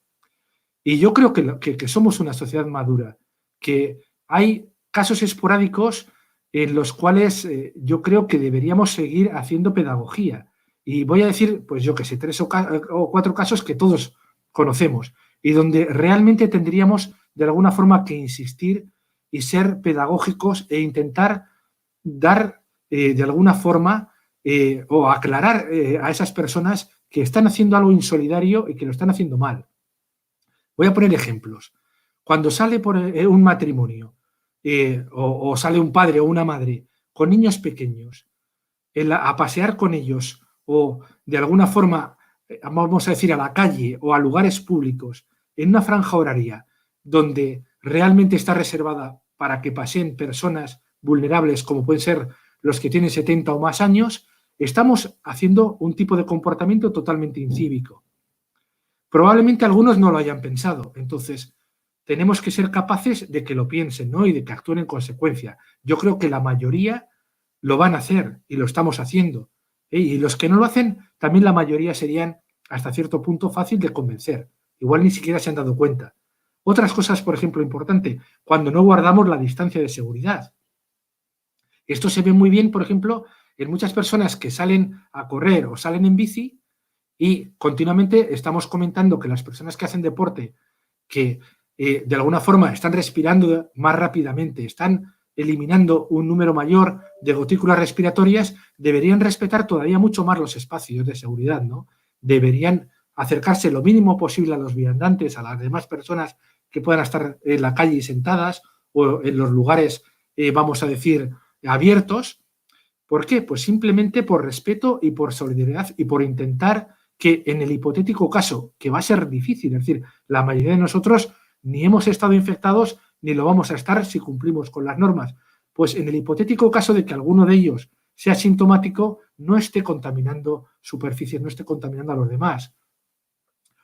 Y yo creo que somos una sociedad madura, que hay casos esporádicos en los cuales yo creo que deberíamos seguir haciendo pedagogía. Y voy a decir, pues yo que sé, 3 o 4 casos que todos conocemos y donde realmente tendríamos de alguna forma que insistir y ser pedagógicos e intentar dar de alguna forma o aclarar a esas personas que están haciendo algo insolidario y que lo están haciendo mal. Voy a poner ejemplos. Cuando sale por un matrimonio o sale un padre o una madre con niños pequeños a pasear con ellos o de alguna forma, vamos a decir, a la calle o a lugares públicos en una franja horaria donde realmente está reservada para que paseen personas vulnerables como pueden ser los que tienen 70 o más años, estamos haciendo un tipo de comportamiento totalmente incívico. Probablemente algunos no lo hayan pensado, entonces tenemos que ser capaces de que lo piensen, ¿no? Y de que actúen en consecuencia. Yo creo que la mayoría lo van a hacer y lo estamos haciendo. Y los que no lo hacen, también la mayoría serían hasta cierto punto fácil de convencer. Igual ni siquiera se han dado cuenta. Otras cosas, por ejemplo, importante, cuando no guardamos la distancia de seguridad. Esto se ve muy bien, por ejemplo, en muchas personas que salen a correr o salen en bici y continuamente estamos comentando que las personas que hacen deporte, que de alguna forma están respirando más rápidamente, están eliminando un número mayor de gotículas respiratorias, deberían respetar todavía mucho más los espacios de seguridad, ¿no? Deberían acercarse lo mínimo posible a los viandantes, a las demás personas que puedan estar en la calle sentadas o en los lugares, vamos a decir, abiertos. ¿Por qué? Pues simplemente por respeto y por solidaridad y por intentar que en el hipotético caso, que va a ser difícil, es decir, la mayoría de nosotros ni hemos estado infectados ni lo vamos a estar si cumplimos con las normas, pues en el hipotético caso de que alguno de ellos sea sintomático, no esté contaminando superficies, no esté contaminando a los demás.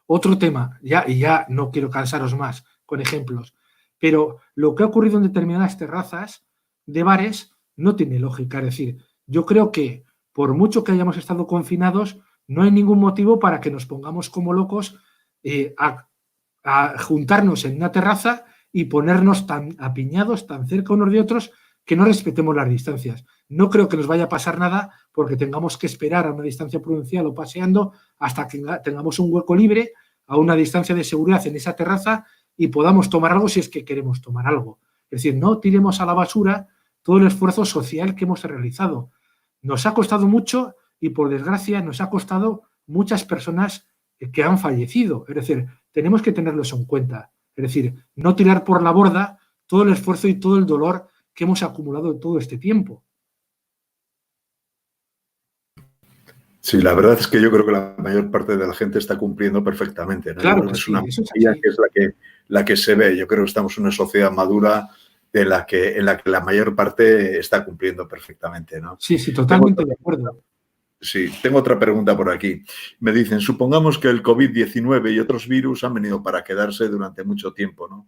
Otro tema, ya no quiero cansaros más con ejemplos, pero lo que ha ocurrido en determinadas terrazas de bares no tiene lógica. Es decir, yo creo que por mucho que hayamos estado confinados, no hay ningún motivo para que nos pongamos como locos a juntarnos en una terraza y ponernos tan apiñados, tan cerca unos de otros, que no respetemos las distancias. No creo que nos vaya a pasar nada porque tengamos que esperar a una distancia prudencial o paseando hasta que tengamos un hueco libre a una distancia de seguridad en esa terraza y podamos tomar algo si es que queremos tomar algo. Es decir, no tiremos a la basura todo el esfuerzo social que hemos realizado. Nos ha costado mucho y, por desgracia, nos ha costado muchas personas que han fallecido. Es decir, tenemos que tenerlo eso en cuenta. Es decir, no tirar por la borda todo el esfuerzo y todo el dolor que hemos acumulado todo este tiempo. Sí, la verdad es que yo creo que la mayor parte de la gente está cumpliendo perfectamente, ¿no? Claro que es sí, una eso es mayoría así. que es la que se ve. Yo creo que estamos en una sociedad madura en la que la mayor parte está cumpliendo perfectamente, ¿no? Sí, totalmente de acuerdo. Sí, tengo otra pregunta por aquí. Me dicen, supongamos que el COVID-19 y otros virus han venido para quedarse durante mucho tiempo, ¿no?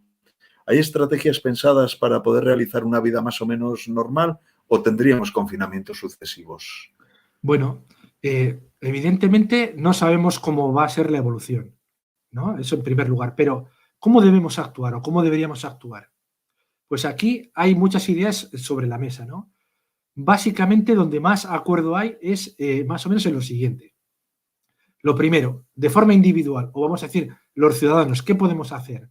¿Hay estrategias pensadas para poder realizar una vida más o menos normal o tendríamos confinamientos sucesivos? Bueno, evidentemente no sabemos cómo va a ser la evolución, ¿no? Eso en primer lugar, pero ¿cómo debemos actuar o cómo deberíamos actuar? Pues aquí hay muchas ideas sobre la mesa, ¿no? Básicamente, donde más acuerdo hay es más o menos en lo siguiente. Lo primero, de forma individual, o vamos a decir, los ciudadanos, ¿qué podemos hacer?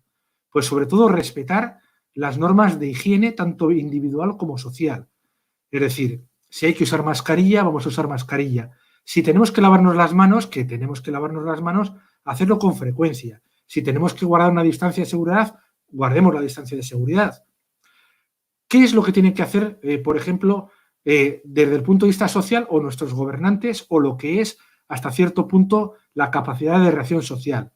Pues sobre todo respetar las normas de higiene, tanto individual como social. Es decir, si hay que usar mascarilla, vamos a usar mascarilla. Si tenemos que lavarnos las manos, que tenemos que lavarnos las manos, hacerlo con frecuencia. Si tenemos que guardar una distancia de seguridad, guardemos la distancia de seguridad. ¿Qué es lo que tienen que hacer, por ejemplo, desde el punto de vista social o nuestros gobernantes o lo que es, hasta cierto punto, la capacidad de reacción social?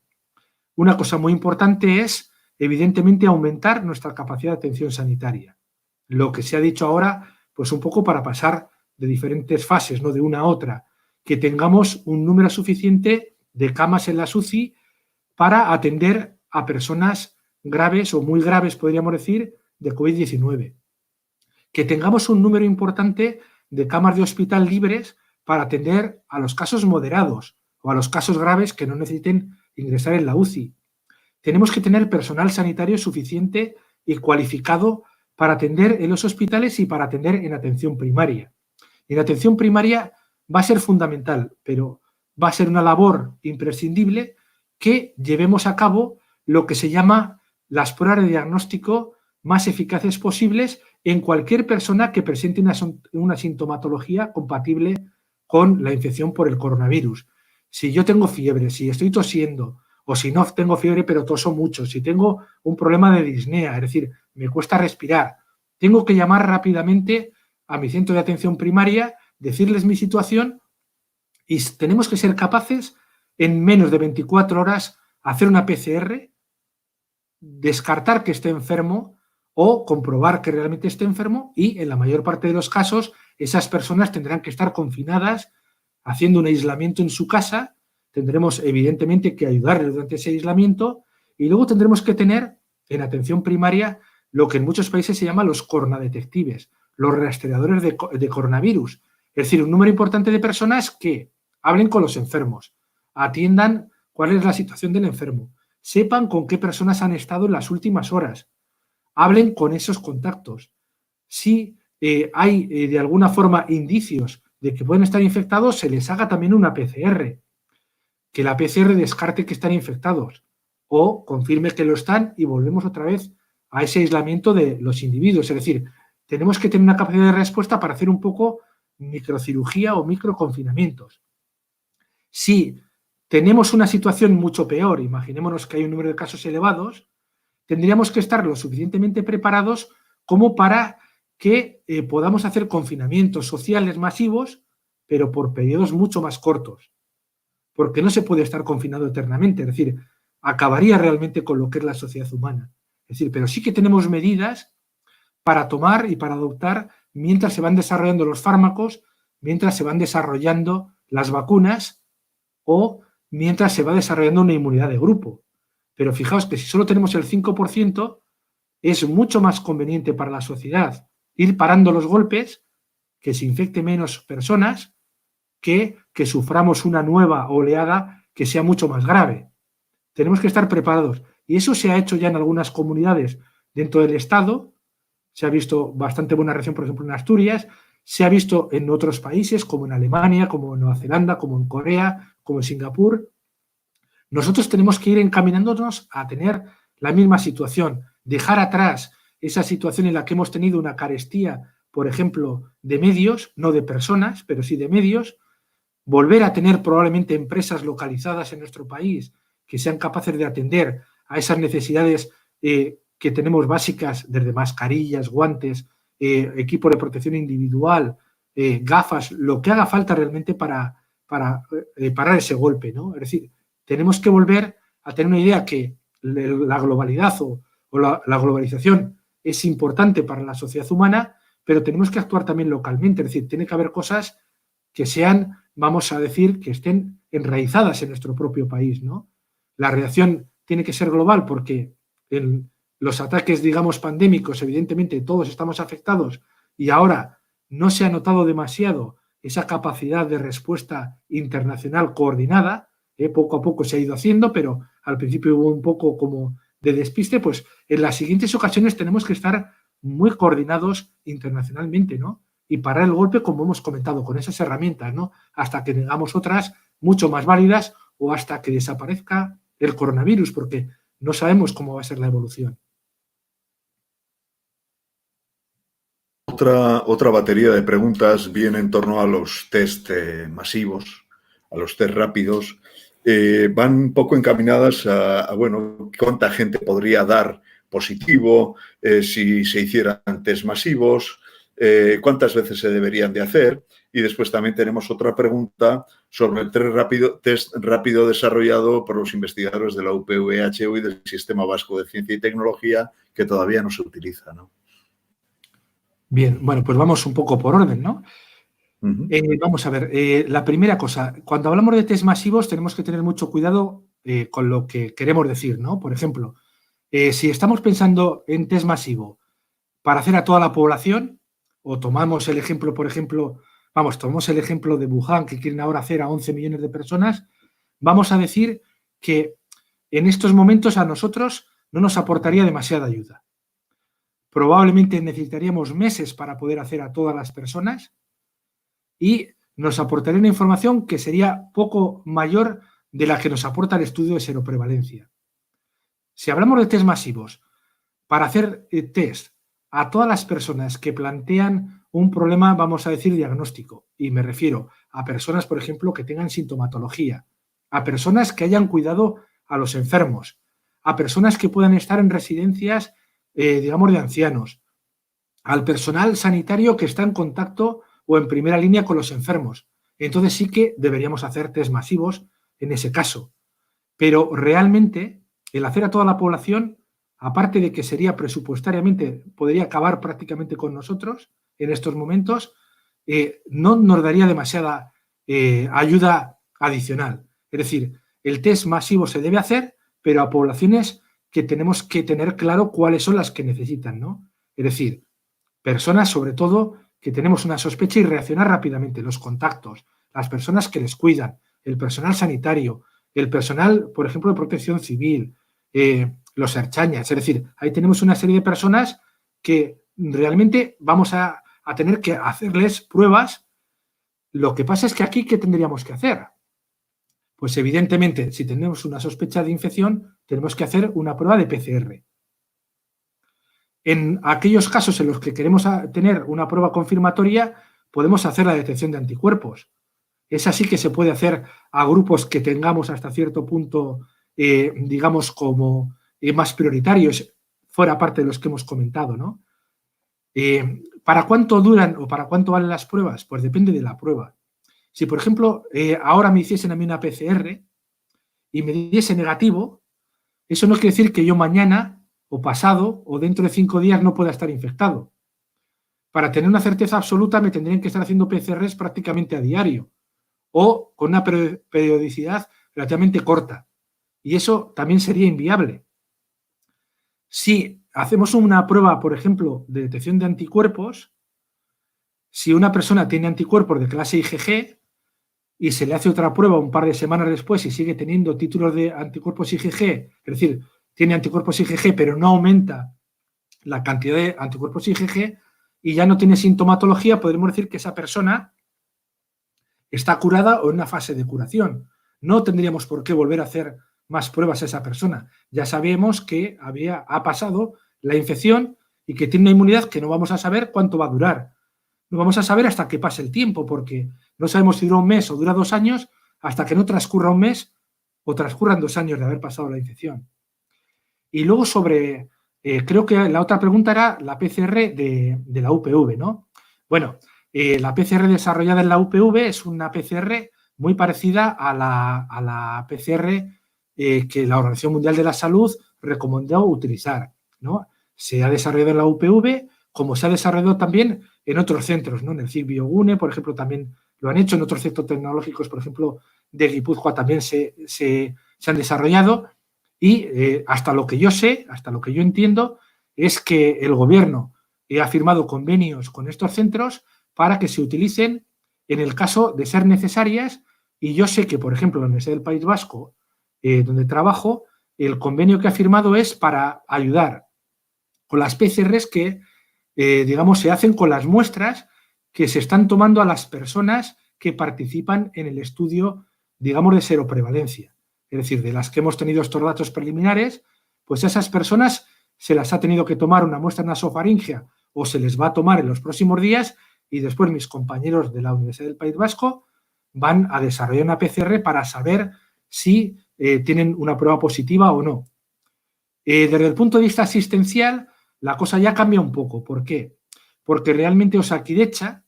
Una cosa muy importante es, evidentemente, aumentar nuestra capacidad de atención sanitaria. Lo que se ha dicho ahora, pues un poco para pasar de diferentes fases, ¿no? De una a otra, que tengamos un número suficiente de camas en las UCI para atender a personas graves o muy graves, podríamos decir, de COVID-19. Que tengamos un número importante de camas de hospital libres para atender a los casos moderados o a los casos graves que no necesiten ingresar en la UCI. Tenemos que tener personal sanitario suficiente y cualificado para atender en los hospitales y para atender en atención primaria. En atención primaria va a ser fundamental, pero va a ser una labor imprescindible que llevemos a cabo lo que se llama las pruebas de diagnóstico más eficaces posibles en cualquier persona que presente una sintomatología compatible con la infección por el coronavirus. Si yo tengo fiebre, si estoy tosiendo, o si no tengo fiebre pero toso mucho, si tengo un problema de disnea, es decir, me cuesta respirar, tengo que llamar rápidamente a mi centro de atención primaria, decirles mi situación y tenemos que ser capaces en menos de 24 horas hacer una PCR, descartar que esté enfermo o comprobar que realmente esté enfermo y en la mayor parte de los casos esas personas tendrán que estar confinadas haciendo un aislamiento en su casa. Tendremos evidentemente que ayudarles durante ese aislamiento y luego tendremos que tener en atención primaria lo que en muchos países se llama los coronadetectives, los rastreadores de coronavirus. Es decir, un número importante de personas que hablen con los enfermos, atiendan cuál es la situación del enfermo, sepan con qué personas han estado en las últimas horas, hablen con esos contactos. Si hay de alguna forma indicios de que pueden estar infectados, se les haga también una PCR, que la PCR descarte que están infectados o confirme que lo están y volvemos otra vez a ese aislamiento de los individuos. Es decir, tenemos que tener una capacidad de respuesta para hacer un poco microcirugía o microconfinamientos. Si tenemos una situación mucho peor, imaginémonos que hay un número de casos elevados, tendríamos que estar lo suficientemente preparados como para que podamos hacer confinamientos sociales masivos, pero por periodos mucho más cortos. Porque no se puede estar confinado eternamente, es decir, acabaría realmente con lo que es la sociedad humana. Es decir, pero sí que tenemos medidas para tomar y para adoptar mientras se van desarrollando los fármacos, mientras se van desarrollando las vacunas o mientras se va desarrollando una inmunidad de grupo. Pero fijaos que si solo tenemos el 5%, es mucho más conveniente para la sociedad ir parando los golpes, que se infecte menos personas, que suframos una nueva oleada que sea mucho más grave. Tenemos que estar preparados. Y eso se ha hecho ya en algunas comunidades dentro del Estado. Se ha visto bastante buena reacción, por ejemplo, en Asturias. Se ha visto en otros países, como en Alemania, como en Nueva Zelanda, como en Corea, como en Singapur. Nosotros tenemos que ir encaminándonos a tener la misma situación, dejar atrás esa situación en la que hemos tenido una carestía, por ejemplo, de medios, no de personas, pero sí de medios, volver a tener probablemente empresas localizadas en nuestro país que sean capaces de atender a esas necesidades que tenemos básicas, desde mascarillas, guantes, equipo de protección individual, gafas, lo que haga falta realmente para parar ese golpe, ¿no? Es decir, tenemos que volver a tener una idea que la globalidad o la globalización es importante para la sociedad humana, pero tenemos que actuar también localmente, es decir, tiene que haber cosas que sean, vamos a decir, que estén enraizadas en nuestro propio país, ¿no? La reacción tiene que ser global porque en los ataques, digamos, pandémicos, evidentemente todos estamos afectados y ahora no se ha notado demasiado esa capacidad de respuesta internacional coordinada, poco a poco se ha ido haciendo, pero al principio hubo un poco como de despiste, pues en las siguientes ocasiones tenemos que estar muy coordinados internacionalmente, ¿no? Y parar el golpe, como hemos comentado, con esas herramientas, ¿no? Hasta que tengamos otras mucho más válidas o hasta que desaparezca el coronavirus, porque no sabemos cómo va a ser la evolución. Otra batería de preguntas viene en torno a los test masivos, a los test rápidos. Van un poco encaminadas a, bueno, cuánta gente podría dar positivo si se hicieran test masivos, cuántas veces se deberían de hacer. Y después también tenemos otra pregunta sobre el test rápido desarrollado por los investigadores de la UPV-HU y del Sistema Vasco de Ciencia y Tecnología, que todavía no se utiliza, ¿no? Bien, bueno, pues vamos un poco por orden, ¿no? Vamos a ver, la primera cosa, cuando hablamos de test masivos tenemos que tener mucho cuidado con lo que queremos decir, ¿no? Por ejemplo, si estamos pensando en test masivo para hacer a toda la población, o tomamos el ejemplo, por ejemplo, tomamos el ejemplo de Wuhan, que quieren ahora hacer a 11 millones de personas, vamos a decir que en estos momentos a nosotros no nos aportaría demasiada ayuda. Probablemente necesitaríamos meses para poder hacer a todas las personas y nos aportaría una información que sería poco mayor de la que nos aporta el estudio de seroprevalencia. Si hablamos de test masivos, para hacer test a todas las personas que plantean un problema, vamos a decir, diagnóstico, y me refiero a personas, por ejemplo, que tengan sintomatología, a personas que hayan cuidado a los enfermos, a personas que puedan estar en residencias, digamos, de ancianos, al personal sanitario que está en contacto o en primera línea con los enfermos. Entonces sí que deberíamos hacer test masivos en ese caso. Pero realmente el hacer a toda la población, aparte de que sería presupuestariamente, podría acabar prácticamente con nosotros en estos momentos, no nos daría demasiada ayuda adicional. Es decir, el test masivo se debe hacer, pero a poblaciones que tenemos que tener claro cuáles son las que necesitan, ¿no? Es decir, personas sobre todo que tenemos una sospecha y reaccionar rápidamente, los contactos, las personas que les cuidan, el personal sanitario, el personal, por ejemplo, de protección civil, los erchañas. Es decir, ahí tenemos una serie de personas que realmente vamos a tener que hacerles pruebas. Lo que pasa es que aquí, ¿qué tendríamos que hacer? Pues evidentemente, si tenemos una sospecha de infección, tenemos que hacer una prueba de PCR. En aquellos casos en los que queremos tener una prueba confirmatoria, podemos hacer la detección de anticuerpos. Es así que se puede hacer a grupos que tengamos hasta cierto punto, digamos, como más prioritarios, fuera parte de los que hemos comentado, ¿no? ¿Para cuánto duran o para cuánto valen las pruebas? Pues depende de la prueba. Si, por ejemplo, ahora me hiciesen a mí una PCR y me diese negativo, eso no quiere decir que yo mañana o pasado o dentro de 5 días no pueda estar infectado. Para tener una certeza absoluta me tendrían que estar haciendo PCRs prácticamente a diario o con una periodicidad relativamente corta. Y eso también sería inviable. Si hacemos una prueba, por ejemplo, de detección de anticuerpos, si una persona tiene anticuerpos de clase IgG y se le hace otra prueba un par de semanas después y sigue teniendo títulos de anticuerpos IgG, es decir, tiene anticuerpos IgG pero no aumenta la cantidad de anticuerpos IgG y ya no tiene sintomatología, podremos decir que esa persona está curada o en una fase de curación. No tendríamos por qué volver a hacer más pruebas a esa persona. Ya sabemos que ha pasado la infección y que tiene una inmunidad que no vamos a saber cuánto va a durar. No vamos a saber hasta que pase el tiempo, porque no sabemos si dura un mes o dura 2 años hasta que no transcurra un mes o transcurran 2 años de haber pasado la infección. Y luego creo que la otra pregunta era la PCR de la UPV, ¿no? Bueno, la PCR desarrollada en la UPV es una PCR muy parecida a la PCR que la Organización Mundial de la Salud recomendó utilizar, ¿no? Se ha desarrollado en la UPV, como se ha desarrollado también en otros centros, ¿no? En el CSIC Biogune, por ejemplo, también lo han hecho, en otros centros tecnológicos, por ejemplo, de Guipúzcoa también se han desarrollado y hasta lo que yo sé, hasta lo que yo entiendo, es que el gobierno ha firmado convenios con estos centros para que se utilicen en el caso de ser necesarias y yo sé que, por ejemplo, en la Universidad del País Vasco, donde trabajo, el convenio que ha firmado es para ayudar con las PCRs que, digamos, se hacen con las muestras que se están tomando a las personas que participan en el estudio, digamos, de seroprevalencia. Es decir, de las que hemos tenido estos datos preliminares, pues a esas personas se las ha tenido que tomar una muestra nasofaríngea o se les va a tomar en los próximos días y después mis compañeros de la Universidad del País Vasco van a desarrollar una PCR para saber si tienen una prueba positiva o no. Desde el punto de vista asistencial, la cosa ya cambia un poco. ¿Por qué? Porque realmente Osakidetza,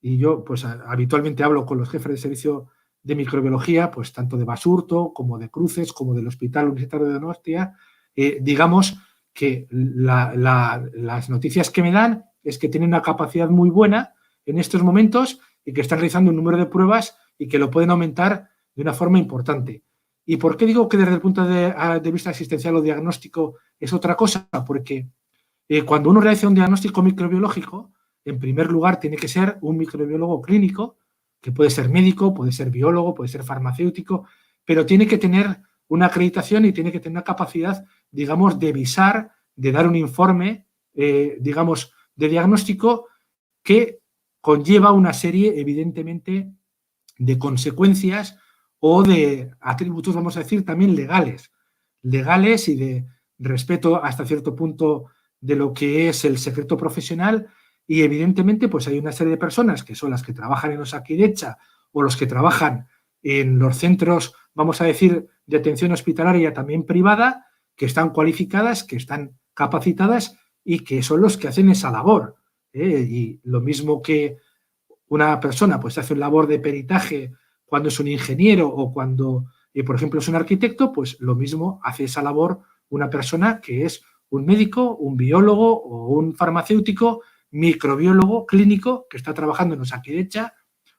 y yo pues habitualmente hablo con los jefes de servicio de microbiología, pues tanto de Basurto como de Cruces, como del Hospital Universitario de Donostia, digamos que las noticias que me dan es que tienen una capacidad muy buena en estos momentos y que están realizando un número de pruebas y que lo pueden aumentar de una forma importante. ¿Y por qué digo que desde el punto de vista asistencial o diagnóstico es otra cosa? Porque cuando uno realiza un diagnóstico microbiológico, en primer lugar tiene que ser un microbiólogo clínico, que puede ser médico, puede ser biólogo, puede ser farmacéutico, pero tiene que tener una acreditación y tiene que tener una capacidad, digamos, de visar, de dar un informe, digamos, de diagnóstico que conlleva una serie, evidentemente, de consecuencias o de atributos, vamos a decir, también legales y de respeto hasta cierto punto de lo que es el secreto profesional. Y evidentemente pues hay una serie de personas que son las que trabajan en Osakidetza o los que trabajan en los centros, vamos a decir, de atención hospitalaria también privada, que están cualificadas, que están capacitadas y que son los que hacen esa labor. Y lo mismo que una persona pues hace una labor de peritaje cuando es un ingeniero o cuando, por ejemplo, es un arquitecto, pues lo mismo hace esa labor una persona que es un médico, un biólogo o un farmacéutico, microbiólogo clínico que está trabajando en Osakidetza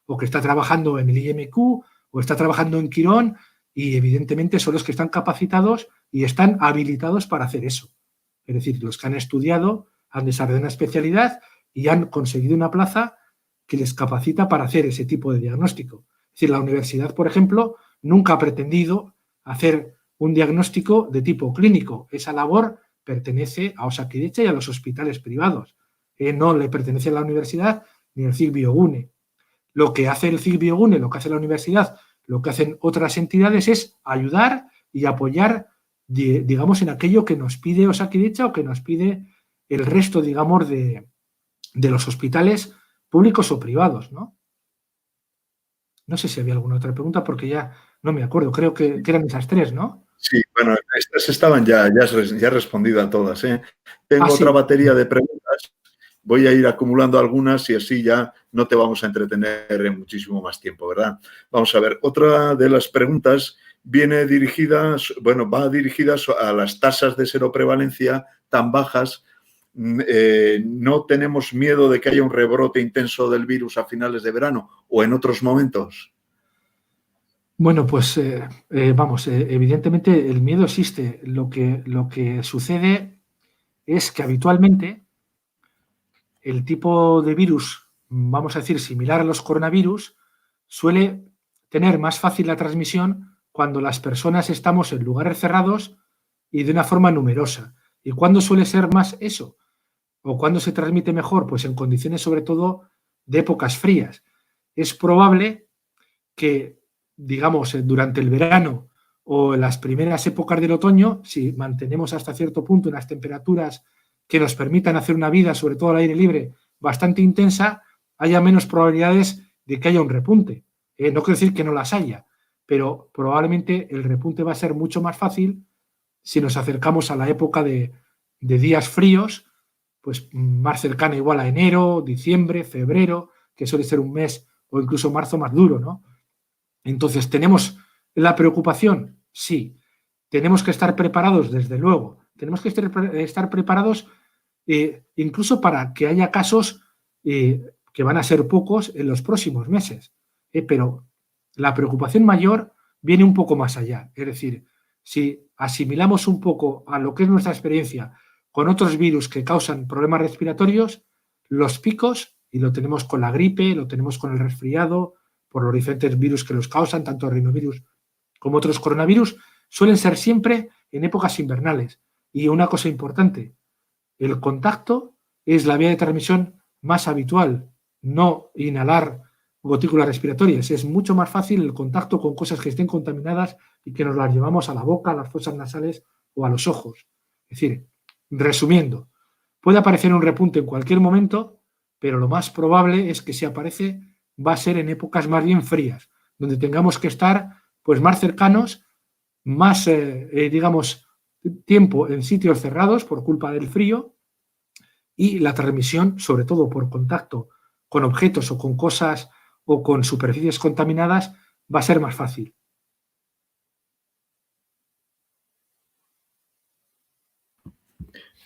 o que está trabajando en el IMQ o está trabajando en Quirón y evidentemente son los que están capacitados y están habilitados para hacer eso. Es decir, los que han estudiado, han desarrollado una especialidad y han conseguido una plaza que les capacita para hacer ese tipo de diagnóstico. Es decir, la universidad, por ejemplo, nunca ha pretendido hacer un diagnóstico de tipo clínico. Esa labor pertenece a Osakidetza y a los hospitales privados. No le pertenece a la universidad ni al CIC Biogune. Lo que hace el CIC Biogune, lo que hace la universidad, lo que hacen otras entidades es ayudar y apoyar, digamos, en aquello que nos pide Osakidetza o que nos pide el resto, digamos, de los hospitales públicos o privados, ¿no? No sé si había alguna otra pregunta porque ya no me acuerdo. Creo que eran esas tres, ¿no? Sí, bueno, estas estaban ya he respondido a todas. Tengo sí. otra batería de preguntas. Voy a ir acumulando algunas y así ya no te vamos a entretener en muchísimo más tiempo, ¿verdad? Vamos a ver, otra de las preguntas va dirigida a las tasas de seroprevalencia tan bajas. ¿No tenemos miedo de que haya un rebrote intenso del virus a finales de verano o en otros momentos? Bueno, pues evidentemente el miedo existe. Lo que sucede es que habitualmente el tipo de virus, vamos a decir, similar a los coronavirus, suele tener más fácil la transmisión cuando las personas estamos en lugares cerrados y de una forma numerosa. ¿Y cuándo suele ser más eso? ¿O cuándo se transmite mejor? Pues en condiciones sobre todo de épocas frías. Es probable que, digamos, durante el verano o en las primeras épocas del otoño, si mantenemos hasta cierto punto unas temperaturas que nos permitan hacer una vida, sobre todo al aire libre, bastante intensa, haya menos probabilidades de que haya un repunte. No quiero decir que no las haya, pero probablemente el repunte va a ser mucho más fácil si nos acercamos a la época de días fríos, pues más cercana igual a enero, diciembre, febrero, que suele ser un mes, o incluso marzo más duro, ¿no? Entonces, ¿tenemos la preocupación? Sí. ¿Tenemos que estar preparados? Desde luego. Tenemos que estar preparados incluso para que haya casos que van a ser pocos en los próximos meses. Pero la preocupación mayor viene un poco más allá. Es decir, si asimilamos un poco a lo que es nuestra experiencia con otros virus que causan problemas respiratorios, los picos, y lo tenemos con la gripe, lo tenemos con el resfriado, por los diferentes virus que los causan, tanto el rinovirus como otros coronavirus, suelen ser siempre en épocas invernales. Y una cosa importante, el contacto es la vía de transmisión más habitual, no inhalar gotículas respiratorias. Es mucho más fácil el contacto con cosas que estén contaminadas y que nos las llevamos a la boca, a las fosas nasales o a los ojos. Es decir, resumiendo, puede aparecer un repunte en cualquier momento, pero lo más probable es que si aparece va a ser en épocas más bien frías, donde tengamos que estar pues más cercanos, más, digamos, tiempo en sitios cerrados por culpa del frío y la transmisión, sobre todo por contacto con objetos o con cosas o con superficies contaminadas, va a ser más fácil.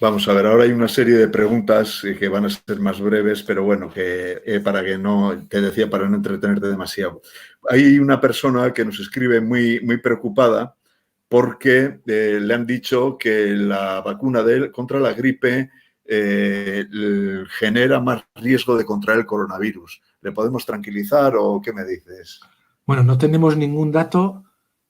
Vamos a ver, ahora hay una serie de preguntas que van a ser más breves, pero bueno, que para que no, te decía, para no entretenerte demasiado. Hay una persona que nos escribe muy preocupada porque le han dicho que la vacuna contra la gripe genera más riesgo de contraer el coronavirus. ¿Le podemos tranquilizar o qué me dices? Bueno, no tenemos ningún dato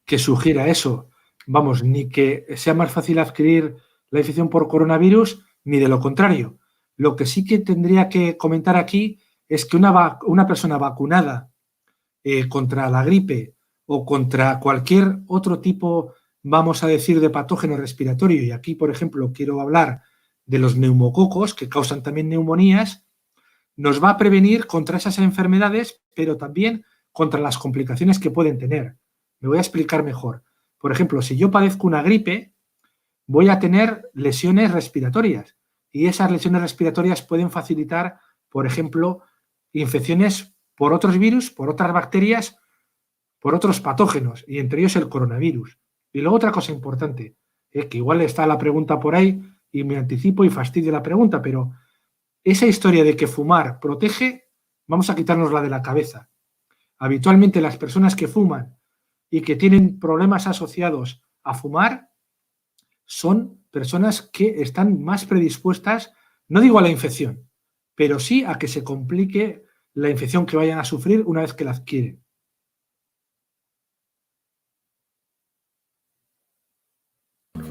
que sugiera eso. Vamos, ni que sea más fácil adquirir la infección por coronavirus, ni de lo contrario. Lo que sí que tendría que comentar aquí es que una persona vacunada contra la gripe o contra cualquier otro tipo, vamos a decir, de patógeno respiratorio, y aquí, por ejemplo, quiero hablar de los neumococos, que causan también neumonías, nos va a prevenir contra esas enfermedades, pero también contra las complicaciones que pueden tener. Me voy a explicar mejor. Por ejemplo, si yo padezco una gripe, voy a tener lesiones respiratorias y esas lesiones respiratorias pueden facilitar, por ejemplo, infecciones por otros virus, por otras bacterias, por otros patógenos, y entre ellos el coronavirus. Y luego otra cosa importante, que igual está la pregunta por ahí y me anticipo y fastidio la pregunta, pero esa historia de que fumar protege, vamos a quitárnosla de la cabeza. Habitualmente las personas que fuman y que tienen problemas asociados a fumar son personas que están más predispuestas, no digo a la infección, pero sí a que se complique la infección que vayan a sufrir una vez que la adquieren.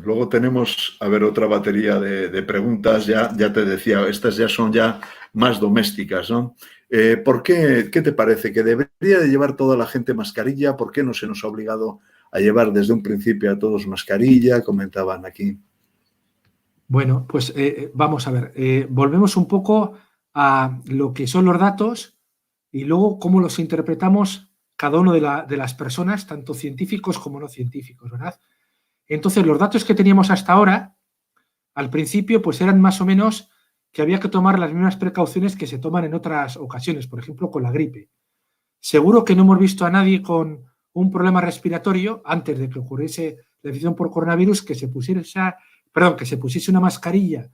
Luego tenemos, a ver, otra batería de preguntas, ya te decía, estas ya son ya más domésticas, ¿no? ¿Por qué te parece que debería de llevar toda la gente mascarilla? ¿Por qué no se nos ha obligado a llevar desde un principio a todos mascarilla? Comentaban aquí. Bueno, pues vamos a ver, volvemos un poco a lo que son los datos y luego cómo los interpretamos cada uno de las personas, tanto científicos como no científicos, ¿verdad? Entonces, los datos que teníamos hasta ahora, al principio, pues eran más o menos que había que tomar las mismas precauciones que se toman en otras ocasiones, por ejemplo, con la gripe. Seguro que no hemos visto a nadie con un problema respiratorio antes de que ocurriese la infección por coronavirus que se pusiese una mascarilla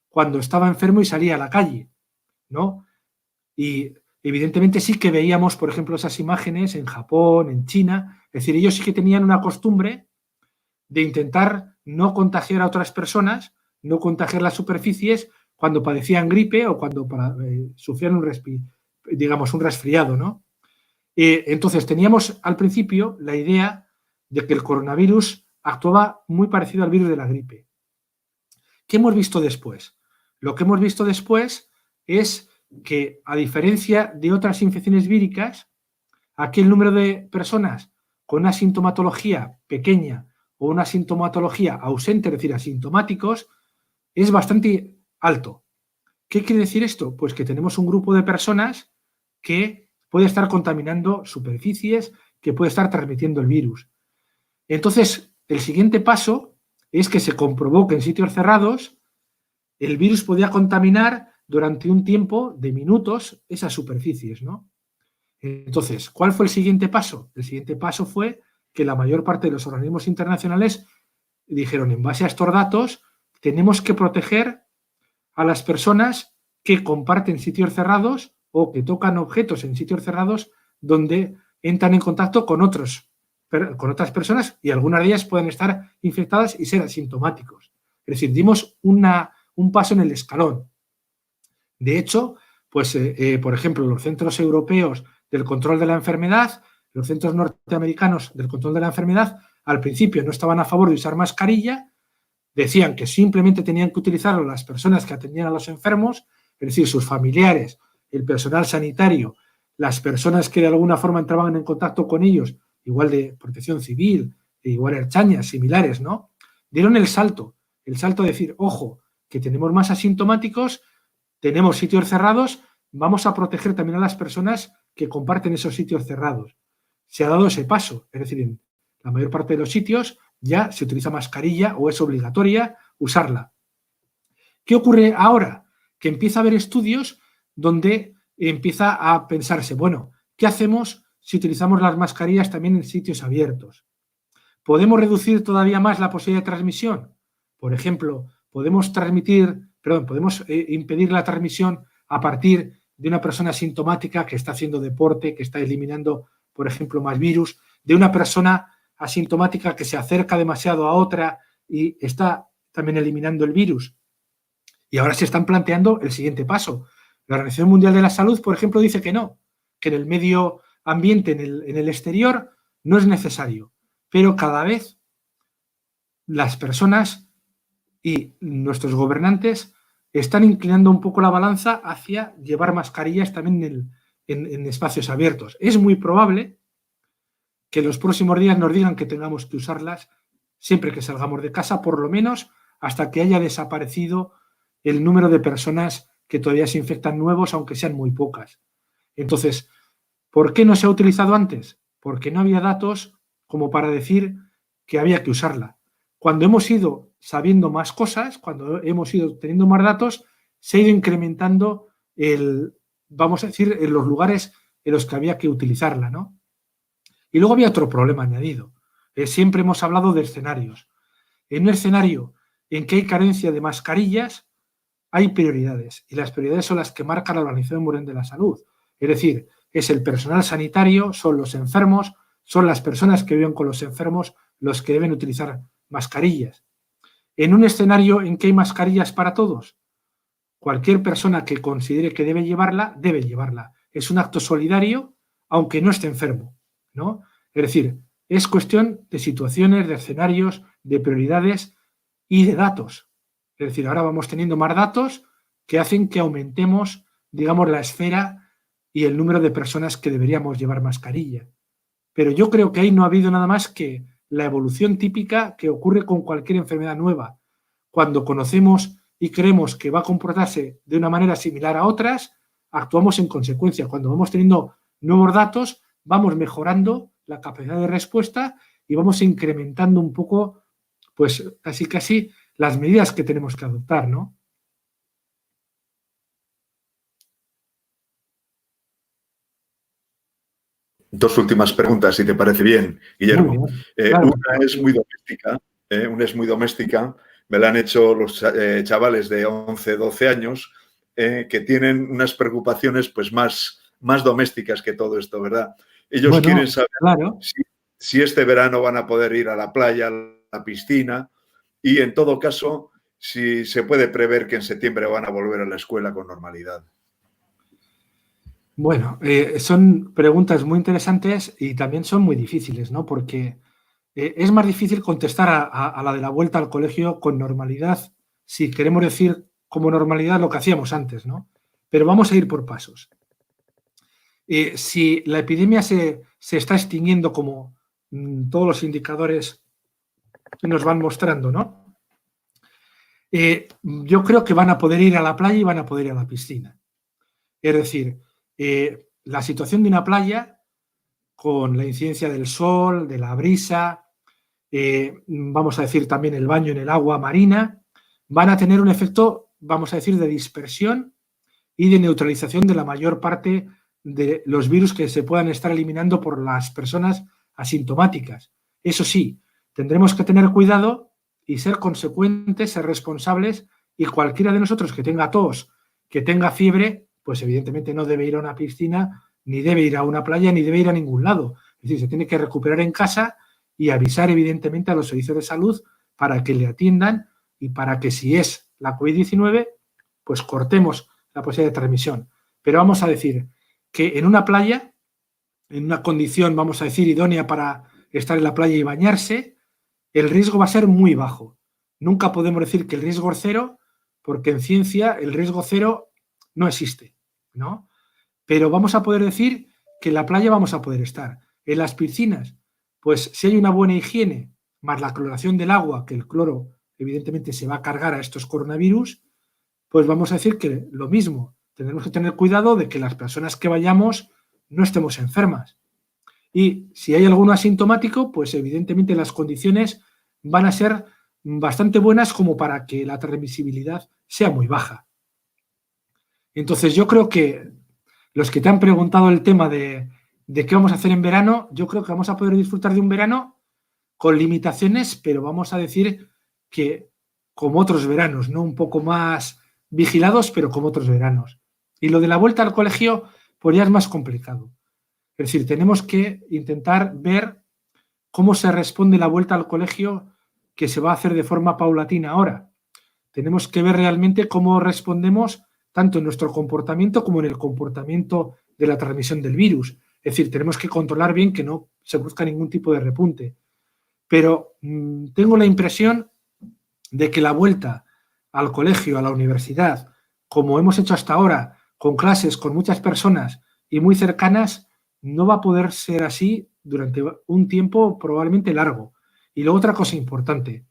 cuando estaba enfermo y salía a la calle, ¿no? Y evidentemente sí que veíamos, por ejemplo, esas imágenes en Japón, en China, es decir, ellos sí que tenían una costumbre de intentar no contagiar a otras personas, no contagiar las superficies cuando padecían gripe o cuando sufrían un resfriado, ¿no? Entonces, teníamos al principio la idea de que el coronavirus actuaba muy parecido al virus de la gripe. ¿Qué hemos visto después? Lo que hemos visto después es que, a diferencia de otras infecciones víricas, aquí el número de personas con una sintomatología pequeña o una sintomatología ausente, es decir, asintomáticos, es bastante alto. ¿Qué quiere decir esto? Pues que tenemos un grupo de personas que puede estar contaminando superficies, que puede estar transmitiendo el virus. Entonces, el siguiente paso es que se comprobó que en sitios cerrados el virus podía contaminar durante un tiempo de minutos esas superficies, ¿no? Entonces, ¿cuál fue el siguiente paso? El siguiente paso fue que la mayor parte de los organismos internacionales dijeron, en base a estos datos, tenemos que proteger a las personas que comparten sitios cerrados o que tocan objetos en sitios cerrados donde entran en contacto con otras personas y algunas de ellas pueden estar infectadas y ser asintomáticos. Es decir, dimos un paso en el escalón. De hecho, pues, por ejemplo, los centros europeos del control de la enfermedad, los centros norteamericanos del control de la enfermedad, al principio no estaban a favor de usar mascarilla, decían que simplemente tenían que utilizarlo las personas que atendían a los enfermos, es decir, sus familiares, el personal sanitario, las personas que de alguna forma entraban en contacto con ellos, igual de protección civil, igual erchañas similares, ¿no? Dieron el salto de decir, ojo, que tenemos más asintomáticos, tenemos sitios cerrados, vamos a proteger también a las personas que comparten esos sitios cerrados. Se ha dado ese paso, es decir, en la mayor parte de los sitios ya se utiliza mascarilla o es obligatoria usarla. ¿Qué ocurre ahora? Que empieza a haber estudios donde empieza a pensarse, bueno, ¿qué hacemos si utilizamos las mascarillas también en sitios abiertos? ¿Podemos reducir todavía más la posibilidad de transmisión? Por ejemplo, podemos impedir la transmisión a partir de una persona asintomática que está haciendo deporte, que está eliminando, por ejemplo, más virus, de una persona asintomática que se acerca demasiado a otra y está también eliminando el virus. Y ahora se están planteando el siguiente paso. La Organización Mundial de la Salud, por ejemplo, dice que no, que en el medio ambiente, en el exterior, no es necesario. Pero cada vez las personas y nuestros gobernantes están inclinando un poco la balanza hacia llevar mascarillas también en espacios abiertos. Es muy probable que en los próximos días nos digan que tengamos que usarlas siempre que salgamos de casa, por lo menos hasta que haya desaparecido el número de personas que todavía se infectan nuevos, aunque sean muy pocas. Entonces, ¿por qué no se ha utilizado antes? Porque no había datos como para decir que había que usarla. Cuando hemos ido sabiendo más cosas, cuando hemos ido teniendo más datos, se ha ido incrementando vamos a decir, en los lugares en los que había que utilizarla, ¿no? Y luego había otro problema añadido. Siempre hemos hablado de escenarios. En un escenario en que hay carencia de mascarillas, hay prioridades. Y las prioridades son las que marca la Organización Mundial de la Salud. Es decir, es el personal sanitario, son los enfermos, son las personas que viven con los enfermos los que deben utilizar mascarillas. En un escenario en que hay mascarillas para todos, cualquier persona que considere que debe llevarla, debe llevarla. Es un acto solidario, aunque no esté enfermo, ¿no? Es decir, es cuestión de situaciones, de escenarios, de prioridades y de datos. Es decir, ahora vamos teniendo más datos que hacen que aumentemos, digamos, la esfera y el número de personas que deberíamos llevar mascarilla. Pero yo creo que ahí no ha habido nada más que la evolución típica que ocurre con cualquier enfermedad nueva. Cuando conocemos y creemos que va a comportarse de una manera similar a otras, actuamos en consecuencia. Cuando vamos teniendo nuevos datos, vamos mejorando la capacidad de respuesta y vamos incrementando un poco, pues casi las medidas que tenemos que adoptar, ¿no? Dos últimas preguntas, si te parece bien, Guillermo. Claro. Una es muy doméstica, me la han hecho los chavales de 11, 12 años, que tienen unas preocupaciones pues más domésticas que todo esto, ¿verdad? Ellos quieren saber si este verano van a poder ir a la playa, a la piscina, y en todo caso, si se puede prever que en septiembre van a volver a la escuela con normalidad. Bueno, son preguntas muy interesantes y también son muy difíciles, ¿no? Porque es más difícil contestar a la de la vuelta al colegio con normalidad, si queremos decir como normalidad lo que hacíamos antes, ¿no? Pero vamos a ir por pasos. Si la epidemia se está extinguiendo como todos los indicadores nos van mostrando, ¿no? Yo creo que van a poder ir a la playa y van a poder ir a la piscina. Es decir, la situación de una playa con la incidencia del sol, de la brisa, vamos a decir también el baño en el agua marina, van a tener un efecto, vamos a decir, de dispersión y de neutralización de la mayor parte de los virus que se puedan estar eliminando por las personas asintomáticas. Eso sí, tendremos que tener cuidado y ser consecuentes, ser responsables, y cualquiera de nosotros que tenga tos, que tenga fiebre, pues evidentemente no debe ir a una piscina, ni debe ir a una playa, ni debe ir a ningún lado. Es decir, se tiene que recuperar en casa y avisar evidentemente a los servicios de salud para que le atiendan y para que, si es la COVID-19, pues cortemos la posibilidad de transmisión. Pero vamos a decir que en una playa, en una condición, vamos a decir, idónea para estar en la playa y bañarse, el riesgo va a ser muy bajo. Nunca podemos decir que el riesgo es cero, porque en ciencia el riesgo cero no existe, ¿no? Pero vamos a poder decir que en la playa vamos a poder estar. En las piscinas, pues si hay una buena higiene, más la cloración del agua, que el cloro evidentemente se va a cargar a estos coronavirus, pues vamos a decir que lo mismo. Tendremos que tener cuidado de que las personas que vayamos no estemos enfermas. Y si hay alguno asintomático, pues evidentemente las condiciones van a ser bastante buenas como para que la transmisibilidad sea muy baja. Entonces yo creo que los que te han preguntado el tema de qué vamos a hacer en verano, yo creo que vamos a poder disfrutar de un verano con limitaciones, pero vamos a decir que como otros veranos, ¿no? Un poco más vigilados, pero como otros veranos. Y lo de la vuelta al colegio, pues ya es más complicado. Es decir, tenemos que intentar ver cómo se responde la vuelta al colegio, que se va a hacer de forma paulatina ahora. Tenemos que ver realmente cómo respondemos tanto en nuestro comportamiento como en el comportamiento de la transmisión del virus. Es decir, tenemos que controlar bien que no se produzca ningún tipo de repunte. Pero tengo la impresión de que la vuelta al colegio, a la universidad, como hemos hecho hasta ahora, con clases con muchas personas y muy cercanas, no va a poder ser así durante un tiempo probablemente largo. Y luego otra cosa importante,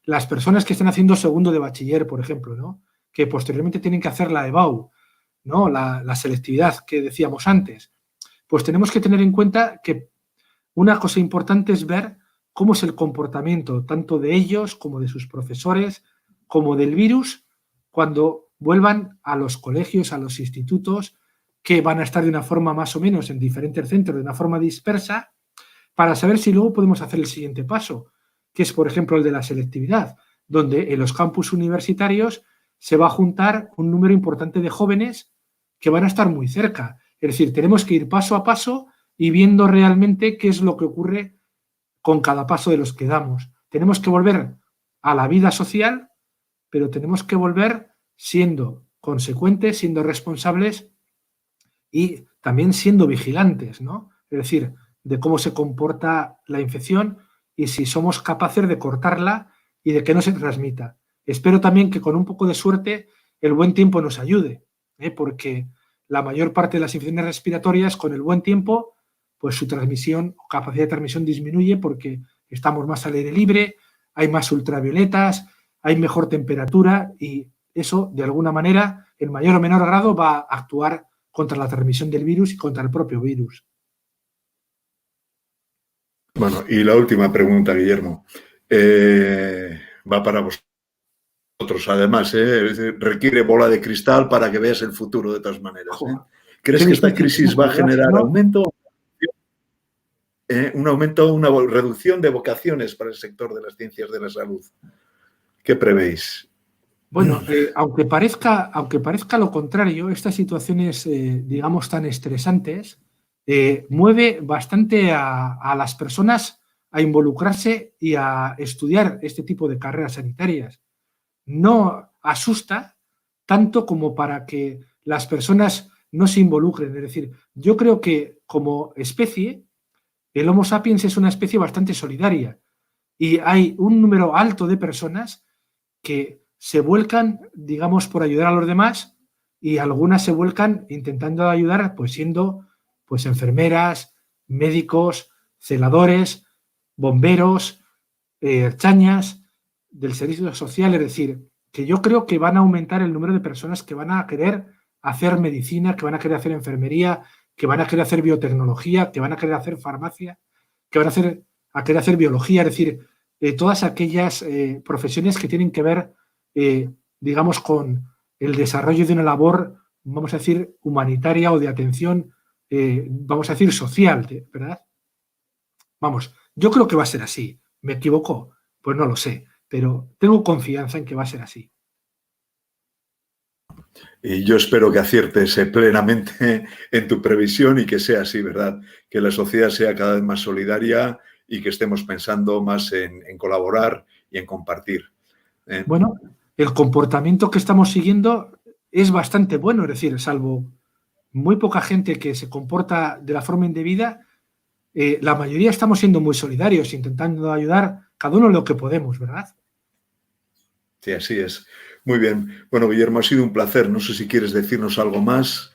las personas que están haciendo segundo de bachiller, por ejemplo, ¿no? Que posteriormente tienen que hacer la EBAU, ¿no? La selectividad que decíamos antes, pues tenemos que tener en cuenta que una cosa importante es ver cómo es el comportamiento tanto de ellos como de sus profesores, como del virus, cuando vuelvan a los colegios, a los institutos, que van a estar de una forma más o menos en diferentes centros, de una forma dispersa, para saber si luego podemos hacer el siguiente paso, que es, por ejemplo, el de la selectividad, donde en los campus universitarios se va a juntar un número importante de jóvenes que van a estar muy cerca. Es decir, tenemos que ir paso a paso y viendo realmente qué es lo que ocurre con cada paso de los que damos. Tenemos que volver a la vida social, pero tenemos que volver siendo consecuentes, siendo responsables y también siendo vigilantes, ¿no? Es decir, de cómo se comporta la infección y si somos capaces de cortarla y de que no se transmita. Espero también que con un poco de suerte el buen tiempo nos ayude, porque la mayor parte de las infecciones respiratorias con el buen tiempo, pues su transmisión, capacidad de transmisión disminuye porque estamos más al aire libre, hay más ultravioletas, hay mejor temperatura y eso, de alguna manera, en mayor o menor grado, va a actuar contra la transmisión del virus y contra el propio virus. Bueno, y la última pregunta, Guillermo, va para vosotros, además, requiere bola de cristal para que veas el futuro de todas maneras. ¿Crees que esta crisis va a generar una reducción de vocaciones para el sector de las ciencias de la salud? ¿Qué prevéis? Bueno, aunque parezca lo contrario, estas situaciones, digamos, tan estresantes, mueve bastante a las personas a involucrarse y a estudiar este tipo de carreras sanitarias. No asusta tanto como para que las personas no se involucren. Es decir, yo creo que como especie, el Homo sapiens es una especie bastante solidaria y hay un número alto de personas que se vuelcan, digamos, por ayudar a los demás y algunas se vuelcan intentando ayudar, pues siendo pues enfermeras, médicos, celadores, bomberos, chañas del servicio social. Es decir, que yo creo que van a aumentar el número de personas que van a querer hacer medicina, que van a querer hacer enfermería, que van a querer hacer biotecnología, que van a querer hacer farmacia, que van a querer hacer biología. Es decir, todas aquellas profesiones que tienen que ver, digamos, con el desarrollo de una labor, vamos a decir, humanitaria o de atención, vamos a decir, social, ¿verdad? Vamos, yo creo que va a ser así. ¿Me equivoco? Pues no lo sé, pero tengo confianza en que va a ser así. Y yo espero que aciertes plenamente en tu previsión y que sea así, ¿verdad? Que la sociedad sea cada vez más solidaria y que estemos pensando más en colaborar y en compartir. Bueno, el comportamiento que estamos siguiendo es bastante bueno, es decir, salvo muy poca gente que se comporta de la forma indebida, la mayoría estamos siendo muy solidarios, intentando ayudar cada uno lo que podemos, ¿verdad? Sí, así es. Muy bien. Bueno, Guillermo, ha sido un placer. No sé si quieres decirnos algo más.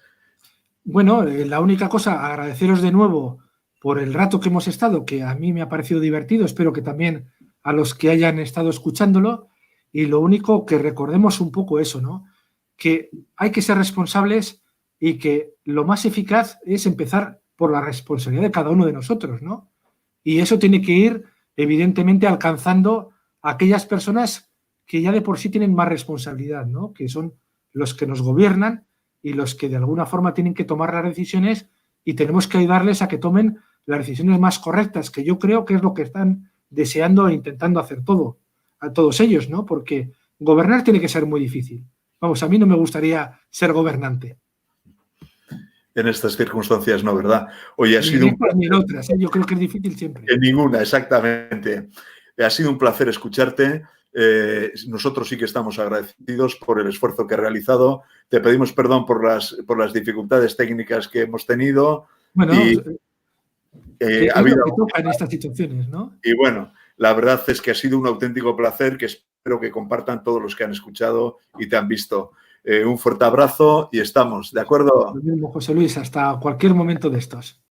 Bueno, la única cosa, agradeceros de nuevo por el rato que hemos estado, que a mí me ha parecido divertido, espero que también a los que hayan estado escuchándolo, y lo único que recordemos un poco eso, ¿no? Que hay que ser responsables y que lo más eficaz es empezar por la responsabilidad de cada uno de nosotros, ¿no? Y eso tiene que ir, evidentemente, alcanzando a aquellas personas que ya de por sí tienen más responsabilidad, ¿no? Que son los que nos gobiernan y los que de alguna forma tienen que tomar las decisiones y tenemos que ayudarles a que tomen las decisiones más correctas, que yo creo que es lo que están deseando e intentando hacer a todos ellos, ¿no? Porque gobernar tiene que ser muy difícil. Vamos, a mí no me gustaría ser gobernante. En estas circunstancias no, ¿verdad? Oye, ha sido un placer. Ni en otras, ¿eh? Yo creo que es difícil siempre. En ninguna, exactamente. Ha sido un placer escucharte. Nosotros sí que estamos agradecidos por el esfuerzo que has realizado. Te pedimos perdón por las dificultades técnicas que hemos tenido. Bueno, y, es lo que toca en estas situaciones, ¿no? Y bueno, la verdad es que ha sido un auténtico placer que espero que compartan todos los que han escuchado y te han visto. Un fuerte abrazo y estamos, ¿de acuerdo? Lo mismo, José Luis, hasta cualquier momento de estos.